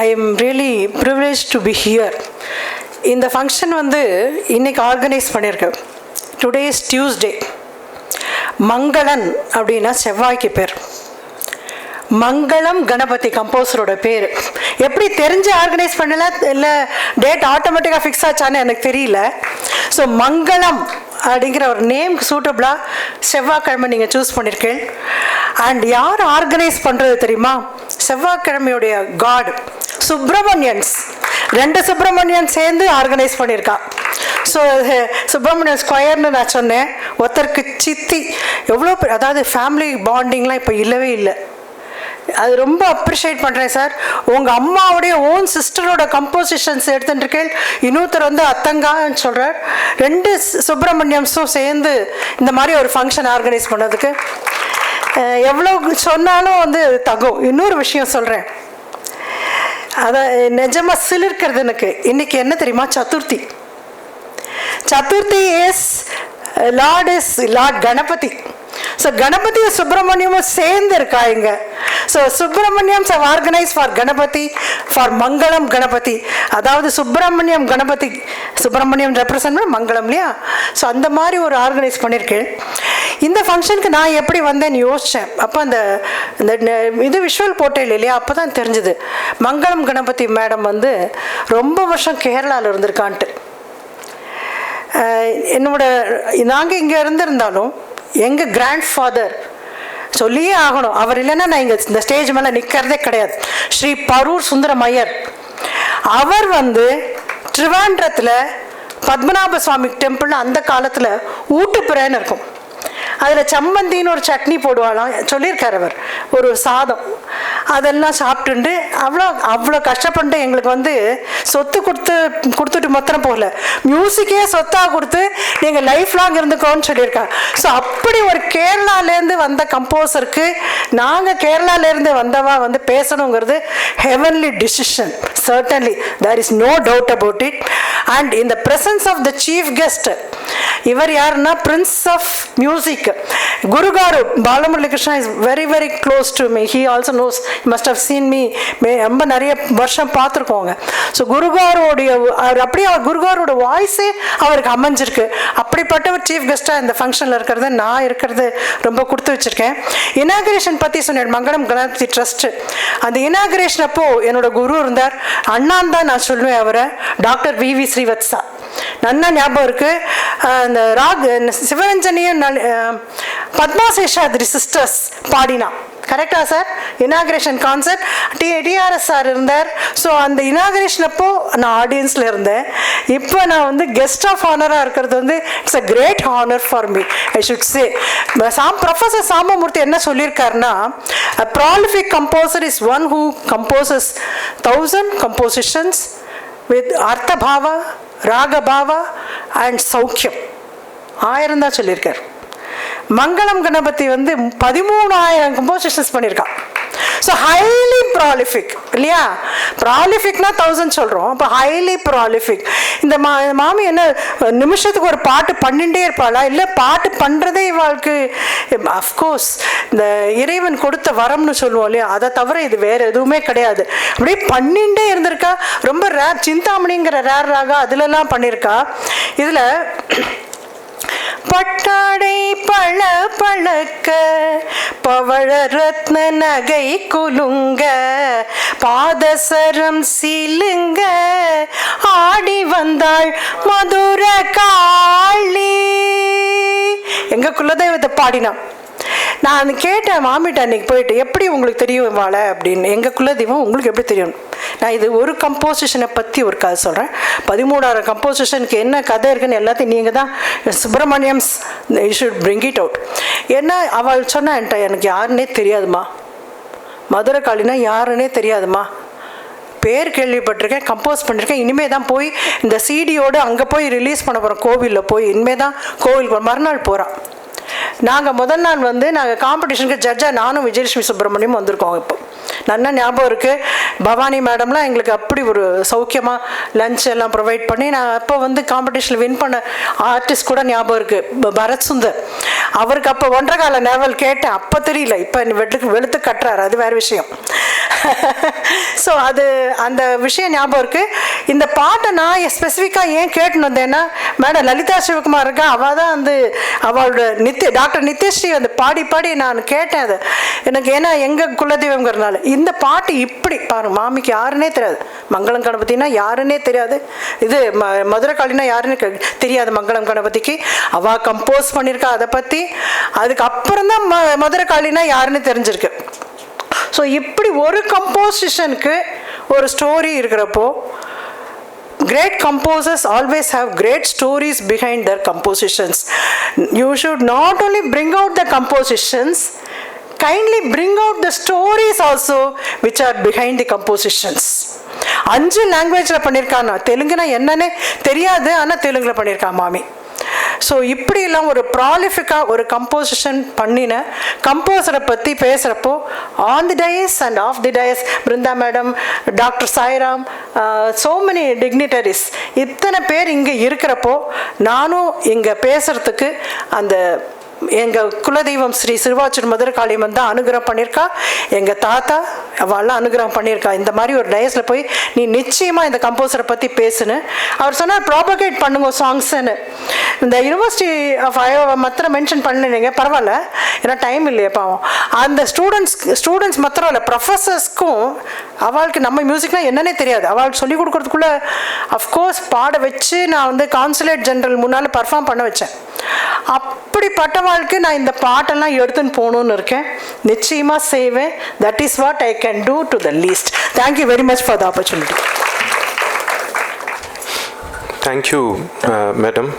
I am really privileged to be here. In the function இன்னைக்கு organise பண்ணியிருக்கேன். Today is Tuesday. மங்களன் அப்படின்னா செவ்வாய்க்கு பேர். மங்களம் கணபதி கம்போசரோட பேர். எப்படி தெரிஞ்சு organise பண்ணல, இல்லை டேட் ஆட்டோமேட்டிக்காக ஃபிக்ஸ் ஆச்சான்னு எனக்கு தெரியல. ஸோ மங்களம் அப்படிங்கிற ஒரு நேம்க்கு சூட்டபிளாக செவ்வாய்க்கிழமை நீங்கள் சூஸ் பண்ணியிருக்கேன். அண்ட் யார் ஆர்கனைஸ் பண்ணுறது தெரியுமா? செவ்வாய்க்கிழமையுடைய காட் சுப்பிரமணியன்ஸ், 2 சுப்பிரமணியன் சேர்ந்து ஆர்கனைஸ் பண்ணியிருக்கா. ஸோ சுப்பிரமணியன் ஸ்கொயர்னு நான் சொன்னேன். ஒருத்தருக்கு சித்தி எவ்வளோ பேர், அதாவது ஃபேமிலி பாண்டிங்லாம் இப்போ இல்லவே இல்லை. அது ரொம்ப அப்ரிஷியேட் பண்ணுறேன் சார். உங்கள் அம்மாவுடைய ஓன் சிஸ்டரோட கம்போசிஷன்ஸ் எடுத்துட்டுருக்கேன். இன்னொருத்தர் அத்தங்கான்னு சொல்கிறார். 2 சுப்பிரமணியம்ஸும் சேர்ந்து இந்த மாதிரி ஒரு ஃபங்க்ஷன் ஆர்கனைஸ் பண்ணதுக்கு எவ்வளோ சொன்னாலும் தகும். இன்னொரு விஷயம் சொல்கிறேன், அதை நிஜமாக சிலிர்க்கிறது எனக்கு. இன்றைக்கி என்ன தெரியுமா? Chaturthi. Chaturthi is lord Ganapati. So கணபதியும் சுப்பிரமணியமும் சேர்ந்து இருக்கா இங்கே. So Subramaniams have organized for Ganapati, for Mangalam Ganapati. அதாவது சுப்பிரமணியம் கணபதி, சுப்பிரமணியம் ரெப்ரசன்ட் பண்ண மங்களம் இல்லையா? ஸோ அந்த மாதிரி ஒரு ஆர்கனைஸ் பண்ணியிருக்கேன். இந்த ஃபங்க்ஷனுக்கு நான் எப்படி வந்தேன்னு யோசித்தேன். அப்போ அந்த இது விஷுவல் போட்டேன் இல்லையா, அப்போ தான் தெரிஞ்சுது மங்களம் கணபதி மேடம் ரொம்ப வருஷம் கேரளாவில் இருந்திருக்கான்ட்டு. நாங்கள் இங்கே இருந்திருந்தாலும் எங்கள் கிராண்ட் ஃபாதர் சொல்லியே ஆகணும், அவர் இல்லைன்னா நான் இங்கே இந்த ஸ்டேஜ் மேலே நிற்கிறதே கிடையாது. ஸ்ரீ பரூர் சுந்தரமையர் அவர் ட்ரிவாண்ட்ரத்தில் பத்மநாப சுவாமி டெம்பிள் அந்த காலத்தில் ஊட்டுப்புறன்னு இருக்கும். அதில் சம்மந்தின்னு ஒரு சட்னி போடுவாளாம் சொல்லியிருக்கார் அவர். ஒரு சாதம் அதெல்லாம் சாப்பிட்டுண்டு அவ்வளோ கஷ்டப்பட்டு எங்களுக்கு சொத்து கொடுத்துட்டு மாத்திரம் போகல, மியூசிக்கே சொத்தாக கொடுத்து நீங்கள் லைஃப் லாங் இருந்துக்கோன்னு சொல்லியிருக்காங்க. ஸோ அப்படி ஒரு கேரளாலேருந்து வந்த கம்போசருக்கு நாங்கள் கேரளாலேருந்து வந்தவா பேசணுங்கிறது heavenly decision. Certainly there is no doubt about it. And in the presence of the chief guest, இவர் யாருன்னா prince of music Gurugaru Balamurali Krishna is very very close to me. He also knows, must have seen me. ரொம்ப நிறைய வருஷம் பார்த்துருக்கோங்க. So குருகாரோடைய அப்படியே குருகாரோட வாய்ஸே அவருக்கு அமைஞ்சிருக்கு. அப்படிப்பட்ட ஒரு சீஃப் கெஸ்ட்டாக இந்த ஃபங்க்ஷனில் இருக்கிறது நான் இருக்கிறது ரொம்ப கொடுத்து வச்சுருக்கேன். இனாகிரேஷன் பற்றி சொன்னேன், மங்களம் கணபதி ட்ரஸ்ட்டு. அந்த இனாகிரேஷன் அப்போ என்னோட குரு இருந்தார், அண்ணான் தான் நான் சொல்லுவேன் அவரை, டாக்டர் வி ஸ்ரீவத்சா. நல்லா ஞாபகம் இருக்கு. அந்த சிவரஞ்சனியும் பத்மா சேஷாத்ரி சிஸ்டர்ஸ் பாடினா கரெக்டா sir? Inauguration concert TRS sir இருந்தார். ஸோ அந்த இனாகிரேஷன் அப்போ நான் ஆடியன்ஸில் இருந்தேன். இப்போ நான் கெஸ்ட் ஆஃப் ஆனராக இருக்கிறது it's a great honour for me, I should say. Professor Sambamurthy என்ன சொல்லியிருக்காருன்னா, a prolific composer is one who composes 1000 compositions with artha bhava, raga bhava and saukyam. 1000 தான் சொல்லியிருக்கார். மங்களம் கணபதி 13,000 கம்போசிஷன்ஸ் பண்ணியிருக்கான். ஸோ ஹைலி ப்ராலிஃபிக் இல்லையா? ப்ராலிஃபிக்னா 1000 சொல்கிறோம், அப்போ ஹைலி ப்ராலிஃபிக். இந்த மாமி என்ன நிமிஷத்துக்கு ஒரு பாட்டு பண்ணிகிட்டே இருப்பாளா? இல்லை பாட்டு பண்ணுறதே இவாளுக்கு அஃப்கோர்ஸ் இந்த இறைவன் கொடுத்த வரம்னு சொல்லுவோம் இல்லையா, அதை தவிர இது வேறு எதுவுமே கிடையாது. அப்படியே பண்ணிகிட்டே இருந்திருக்கா. ரொம்ப ரேர், சிந்தாமணிங்கிற ரேர் ராகா அதுலலாம் பண்ணியிருக்கா. இதில் பட்டாடை பழ பழக்க பவழ ரத்ன நகை குலுங்க பாதசரம் சிலுங்க ஆடி வந்தாள் மதுர காளி. எங்க குலதெய்வத்தை பாடினான். நான் கேட்டேன் மாமிட்ட அன்னைக்கு போயிட்டு, எப்படி உங்களுக்கு தெரியும் வாழை அப்படின்னு. எங்கள் குலதெய்வம் உங்களுக்கு எப்படி தெரியும்? நான் இது ஒரு கம்போசிஷனை பற்றி ஒரு கதை சொல்கிறேன். 13,000 கம்போசிஷனுக்கு என்ன கதை இருக்குன்னு எல்லாத்தையும் நீங்கள் தான் Subramaniams you should bring it out. ஏன்னா அவள் சொன்னா என்கிட்ட, எனக்கு யாருன்னே தெரியாதுமா, மதுரை காளினா யாருன்னே தெரியாதுமா, பேர் கேள்விப்பட்டிருக்கேன், கம்போஸ் பண்ணியிருக்கேன், இனிமேல் தான் போய் இந்த சிடியோடு அங்கே போய் ரிலீஸ் பண்ண போகிறோம் கோவிலில் போய், இனிமேல் தான் கோவிலுக்கு மறுநாள் போகிறோம். நாங்கள் முதல் நாள் வந்து நாங்கள் காம்படிஷனுக்கு ஜட்ஜாக நானும் விஜயலட்சுமி சுப்பிரமணியம் வந்திருக்கோம். இப்போ நல்லா ஞாபகம் இருக்குது, பவானி மேடம்லாம் எங்களுக்கு அப்படி ஒரு சௌக்கியமாக லஞ்ச் எல்லாம் ப்ரொவைட் பண்ணி, நான் அப்போ வந்து காம்படிஷனில் வின் பண்ண ஆர்டிஸ்ட் கூட ஞாபகம் இருக்குது, பரத் சுந்தர். அவருக்கு அப்போ 1.5 கால நேவல் கேட்டேன், அப்போ தெரியல, இப்போ வெளுத்து கட்டுறாரு, அது வேறு விஷயம். ஸோ அது அந்த விஷயம் ஞாபகம் இருக்குது. இந்த பாட்டை நான் ஸ்பெசிஃபிக்காக ஏன் கேட்டுன்னு வந்தேன்னா, மேடம் லலிதா சிவகுமார் இருக்கா, அவள் தான் வந்து அவளோட டாக்டர் நித்யஸ்ரீ வந்து பாடி பாடி நான் கேட்டேன் அதை எனக்கு. ஏன்னா எங்கள் குலதெய்வங்கிறதுனால இந்த பாட்டு இப்படி பாருங்க, மாமிக்கு யாருன்னே தெரியாது, மங்களம் கணபதினா யாருன்னே தெரியாது, இது மதுரை காளினா யாருன்னு தெரியாது மங்களம் கணபதிக்கு. அவள் கம்போஸ் பண்ணியிருக்கா அதை பற்றி, அதுக்கப்புறம் தான் மதுரை காளினா யாருன்னு தெரிஞ்சிருக்கு. ஸோ இப்படி ஒரு கம்போசிஷனுக்கு ஒரு ஸ்டோரி இருக்கிறப்போ, great composers always have great stories behind their compositions. You should not only bring out the compositions, kindly bring out the stories also which are behind the compositions. 5 லாங்குவேஜில் பண்ணியிருக்கானா, தெலுங்குனா என்னன்னே தெரியாது, ஆனால் தெலுங்கில் பண்ணியிருக்கா மாமி. ஸோ இப்படிலாம் ஒரு ப்ராலிஃபிக்காக ஒரு கம்போசிஷன் பண்ணின கம்போசரை பற்றி பேசுகிறப்போ, on the dais and off the dais, Brinda madam, doctor Sairam, so many dignitaries, இத்தனை பேர் இங்கே இருக்கிறப்போ நானும் இங்கே பேசுகிறதுக்கு அந்த எங்கள் குலதெய்வம் ஸ்ரீ சிறுவாச்சூர் மதுரை காளியம்மன் தான் அனுகிரகம் பண்ணியிருக்கா. எங்கள் தாத்தா அவெல்லாம் அனுகிரகம் பண்ணியிருக்கா. இந்த மாதிரி ஒரு டயஸில் போய் நீ நிச்சயமாக இந்த கம்போசரை பற்றி பேசுன்னு அவர் சொன்னார். ப்ராபகேட் பண்ணுங்க சாங்ஸ்ன்னு. இந்த யூனிவர்சிட்டி ஆஃப் ஐயோவா மாத்திரம் மென்ஷன் பண்ணினீங்க, பரவாயில்ல, ஏன்னா டைம் இல்லையே பாவம். அந்த ஸ்டூடெண்ட்ஸ் மாத்திரம் இல்லை, ப்ரொஃபஸர்ஸ்க்கும் அவளுக்கு நம்ம மியூசிக்னால் என்னன்னே தெரியாது. அவளுக்கு சொல்லிக் கொடுக்குறதுக்குள்ளே அஃப்கோர்ஸ் பாட வச்சு நான் வந்து கான்சுலேட் ஜெனரல் முன்னால் பர்ஃபார்ம் பண்ண வச்சேன். அப்படிப்பட்டவாளுக்கு நான் இந்த பாட்டெல்லாம் எடுத்துன்னு போகணுன்னு இருக்கேன், நிச்சயமாக செய்வேன். That is what I can do to the least. Thank you very much for the opportunity. Thank you madam.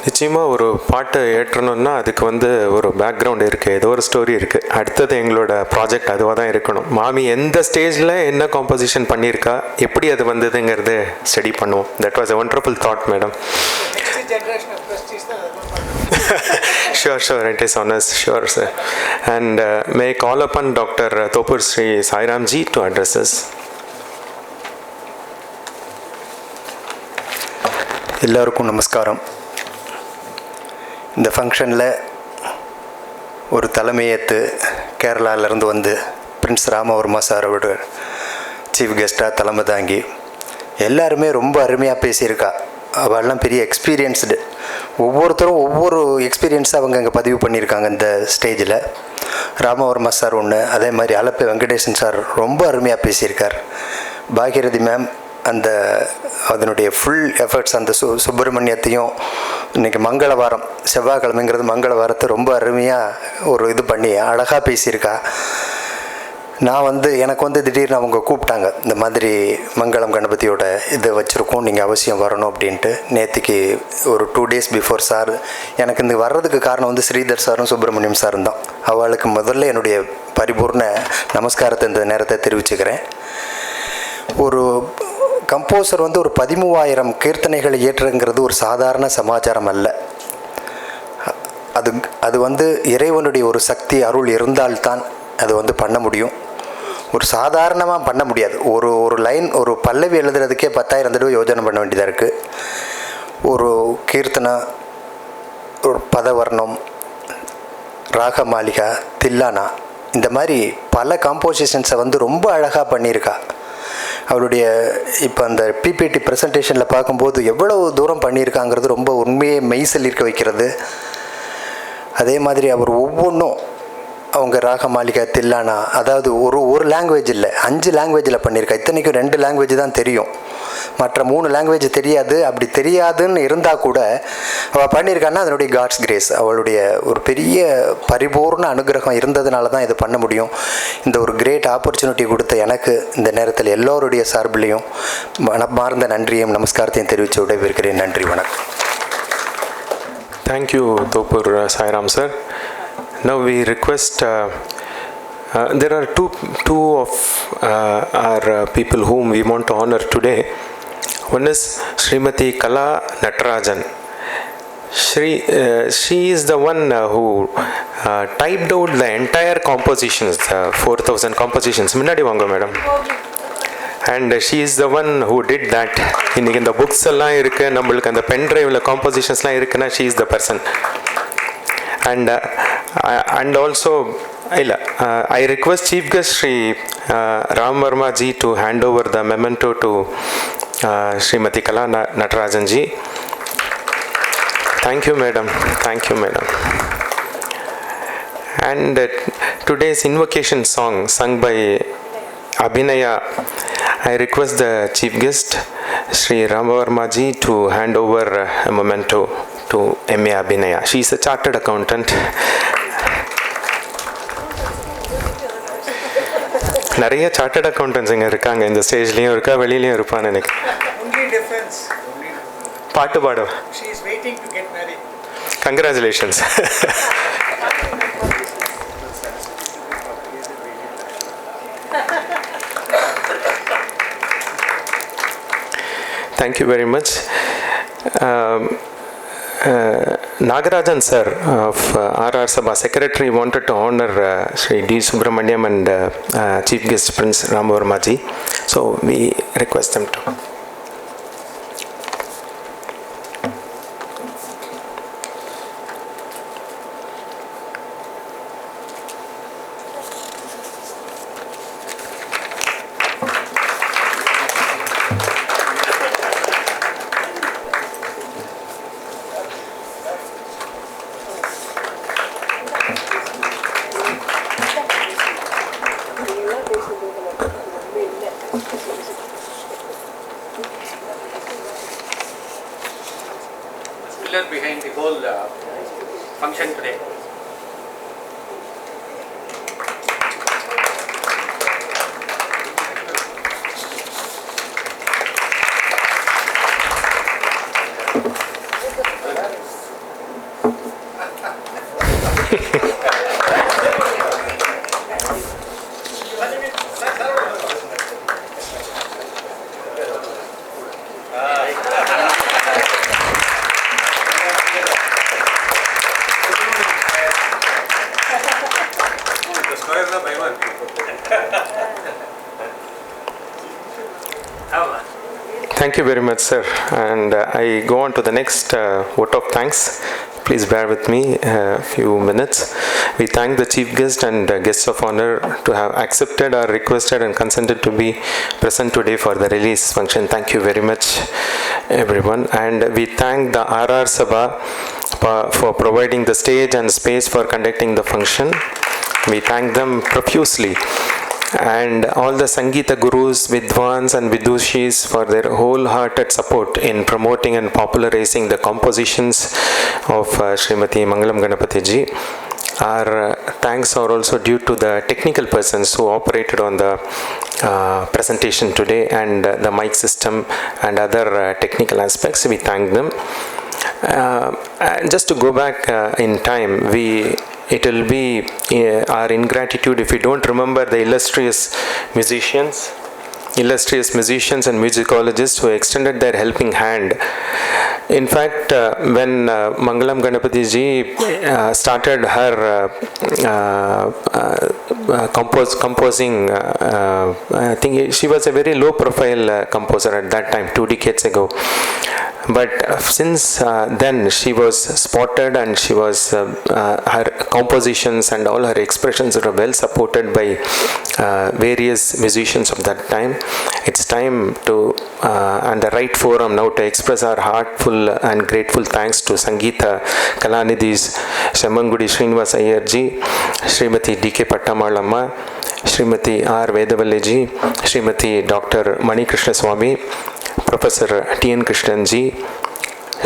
நிச்சயமாக ஒரு பாட்டை ஏற்றணும்னா அதுக்கு வந்து ஒரு பேக்ரவுண்ட் இருக்குது, ஏதோ ஒரு ஸ்டோரி இருக்குது. அடுத்தது எங்களோட ப்ராஜெக்ட் அதுவாக தான் இருக்கணும். மாமி எந்த ஸ்டேஜில் என்ன காம்போசிஷன் பண்ணியிருக்கா, எப்படி அது வந்ததுங்கிறது ஸ்டடி பண்ணுவோம். That was a wonderful thought madam. Sure, it is honest, sure sir. And may I call upon Dr. Topur Sri Sairam ji to address us. எல்லாருக்கும் நமஸ்காரம். இந்த ஃபங்க்ஷனில் ஒரு தலைமையேற்று கேரளாவிலேருந்து வந்து பிரின்ஸ் ராமவர்மா சாரோட சீஃப் கெஸ்ட்டாக தலைமை தாங்கி எல்லாருமே ரொம்ப அருமையாக பேசியிருக்கா. அவெல்லாம் பெரிய எக்ஸ்பீரியன்ஸ்டு, ஒவ்வொருத்தரும் ஒவ்வொரு எக்ஸ்பீரியன்ஸை அவங்க அங்கே பதிவு பண்ணியிருக்காங்க இந்த ஸ்டேஜில். ராமவர்மா சார் ஒன்று, அதே மாதிரி அலப்பை வெங்கடேசன் சார் ரொம்ப அருமையாக பேசியிருக்கார். பாகியரதி மேம் அதனுடைய ஃபுல் எஃபர்ட்ஸ், அந்த சுப்பிரமணியத்தையும் இன்றைக்கி மங்களவாரம், செவ்வாய்க்கிழமைங்கிறது மங்களவாரத்தை ரொம்ப அருமையாக ஒரு இது பண்ணி அழகாக பேசியிருக்கா. நான் எனக்கு திடீர்னு அவங்க கூப்பிட்டாங்க, இந்த மாதிரி மங்களம் கணபதியோட இது வச்சுருக்கோம், நீங்கள் அவசியம் வரணும் அப்படின்ட்டு. நேற்றுக்கு ஒரு 2 days பிஃபோர் சார் எனக்கு இந்த வர்றதுக்கு காரணம் ஸ்ரீதர் சாரும் சுப்பிரமணியம் சாரும் தான். அவளுக்கு முதல்ல என்னுடைய பரிபூர்ண நமஸ்காரத்தை இந்த நேரத்தை தெரிவிச்சுக்கிறேன். ஒரு கம்போசர் ஒரு 13,000 கீர்த்தனைகளை இயற்றுங்கிறது ஒரு சாதாரண சமாச்சாரம் அல்ல. அது இறைவனுடைய ஒரு சக்தி அருள் இருந்தால்தான் அது வந்து பண்ண முடியும். ஒரு சாதாரணமாக பண்ண முடியாது. ஒரு லைன் ஒரு பல்லவி எழுதுறதுக்கே 10,000 தடவை யோஜனை பண்ண வேண்டியதாக இருக்குது. ஒரு கீர்த்தனா, ஒரு பதவர்ணம், ராக மாளிகா, தில்லானா, இந்த மாதிரி பல காம்போசிஷன்ஸை வந்து ரொம்ப அழகாக பண்ணியிருக்கா. அவருடைய இப்போ அந்த பிபிடி ப்ரெசன்டேஷனில் பார்க்கும்போது எவ்வளவு தூரம் பண்ணியிருக்காங்கிறது ரொம்ப உண்மையை மெய்சிலிருக்க வைக்கிறது. அதே மாதிரி அவர் ஒவ்வொன்றும் அவங்க ராக மாளிகா, தில்லானா, அதாவது ஒரு லாங்குவேஜ் இல்லை 5 லாங்குவேஜில் பண்ணியிருக்கா. இத்தனைக்கும் 2 லாங்குவேஜ் தான் தெரியும், மற்ற 3 லாங்குவேஜ் தெரியாது. அப்படி தெரியாதுன்னு இருந்தால் கூட அவள் பண்ணியிருக்கான்னா அதனுடைய காட்ஸ் கிரேஸ், அவளுடைய ஒரு பெரிய பரிபூர்ண அனுகிரகம் இருந்ததுனால தான் இது பண்ண முடியும். இந்த ஒரு கிரேட் ஆப்பர்ச்சுனிட்டி கொடுத்த எனக்கு இந்த நேரத்தில் எல்லோருடைய சார்பிலையும் மனமார்ந்த நன்றியும் நமஸ்காரத்தையும் தெரிவித்து விடைபெறுகிறேன். நன்றி, வணக்கம். Thank you, Topur Sairam sir. Now we request, there are two of our people whom we want to honor today. One is Srimati Kala Natarajan. She is the one who typed out the entire compositions, 4,000 compositions. Minnadi vaanga madam. And she is the one who did that. இன்னைக்கு இந்த books எல்லாம் இருக்கு, நம்மளுக்கு அந்த pen டிரைவில் காம்போசிஷன்ஸ்லாம் இருக்குன்னா she is the person. And also I request Chief Guest Sri Ram Verma ji to hand over the memento to Srimati Kala Natarajan ji. Thank you madam. Thank you madam. And today's invocation song sung by Abhinaya, I request the Chief Guest Sri Ram Verma ji to hand over a memento to M.A. Abhinaya. She is a chartered accountant. நிறைய chartered accountants இங்கே இருக்காங்க, இந்த ஸ்டேஜ்லேயும் இருக்கா, வெளியிலையும் இருப்பான்னு நினைக்கிறேன். பாட்டு பாடும். Congratulations. Thank you very much. Nagarajan sir of RR Sabha Secretary wanted to honor Sri D. Subramaniam and Chief Guest Prince Ram Verma ji. So we request them to. Behind the whole function today. Thank you very much, sir. And I go on to the next vote of thanks. Please bear with me a few minutes. We thank the Chief Guest and guests of honor to have accepted or requested and consented to be present today for the release function. Thank you very much, everyone. And we thank the RR Sabha for providing the stage and space for conducting the function. We thank them profusely. And all the Sangeeta Gurus, Vidwans and Vidushis for their wholehearted support in promoting and popularizing the compositions of Srimati Mangalam Ganapathy ji. Our thanks are also due to the technical persons who operated on the presentation today and the mic system and other technical aspects. We thank them. Just to go back in time, it will be our ingratitude if we don't remember the illustrious musicians and musicologists who extended their helping hand In fact, when Mangalam Ganapathy ji started her composing, I think she was a very low profile composer at that time, 2 decades ago. But since then she was spotted, and she was her compositions and all her expressions were well supported by various musicians of that time. It's time to and the right forum now to express our heartful and grateful thanks to Sangeeta Kalanidhi's Shemmangudi Srinivas Iyer ji, Srimati D.K. Pattamallamma, Srimati R. Vedavalli ji, Srimati Dr. Mani Krishna Swami, Professor T.N. Krishnan ji,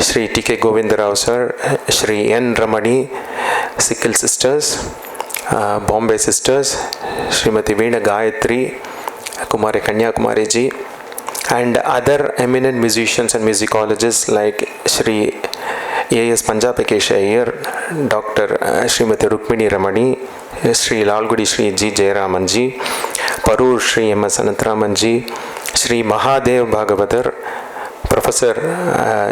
Shri T.K. Govindarao sir, Shri N. Ramani, Sikil sisters, Bombay sisters, Srimati Veena Gayatri, Kumari Kanya Kumari ji, and other eminent musicians and musicologists like Shri A.S. Panjapakesha Iyer, Dr. Srimati Rukmini Ramani, Shri Lalgudi Shri G. Jayaraman ji, Parur Shri M.S. Anantraman ji, Shri Mahadev Bhagavatar, Professor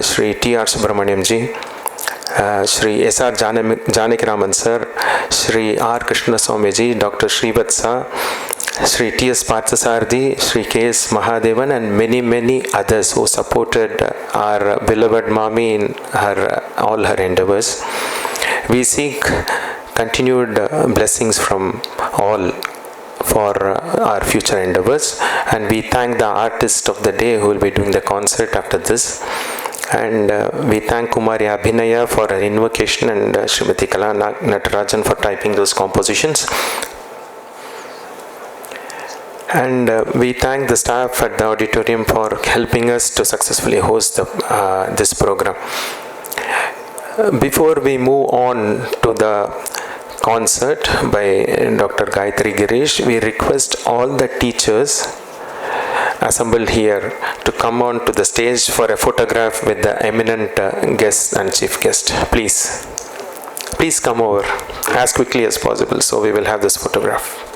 Shri T.R. Subramaniam ji, Shri S.R. Janakiraman sir, Shri R. Krishna Swami ji, Dr. Srivatsa, Shri T.S. Parthasarthi, Shri K.S. Mahadevan, and many others who supported our beloved Mami in all her endeavors. We seek continued blessings from all for our future endeavors, and we thank the artist of the day who will be doing the concert after this, and we thank Kumari Abhinaya for her invocation, and Srimati Kala Natarajan for typing those compositions, and we thank the staff at the auditorium for helping us to successfully host this program. Before we move on to the concert by Dr. Gayatri Girish, we request all the teachers assembled here to come on to the stage for a photograph with the eminent guests and chief guest. Please come over as quickly as possible so we will have this photograph.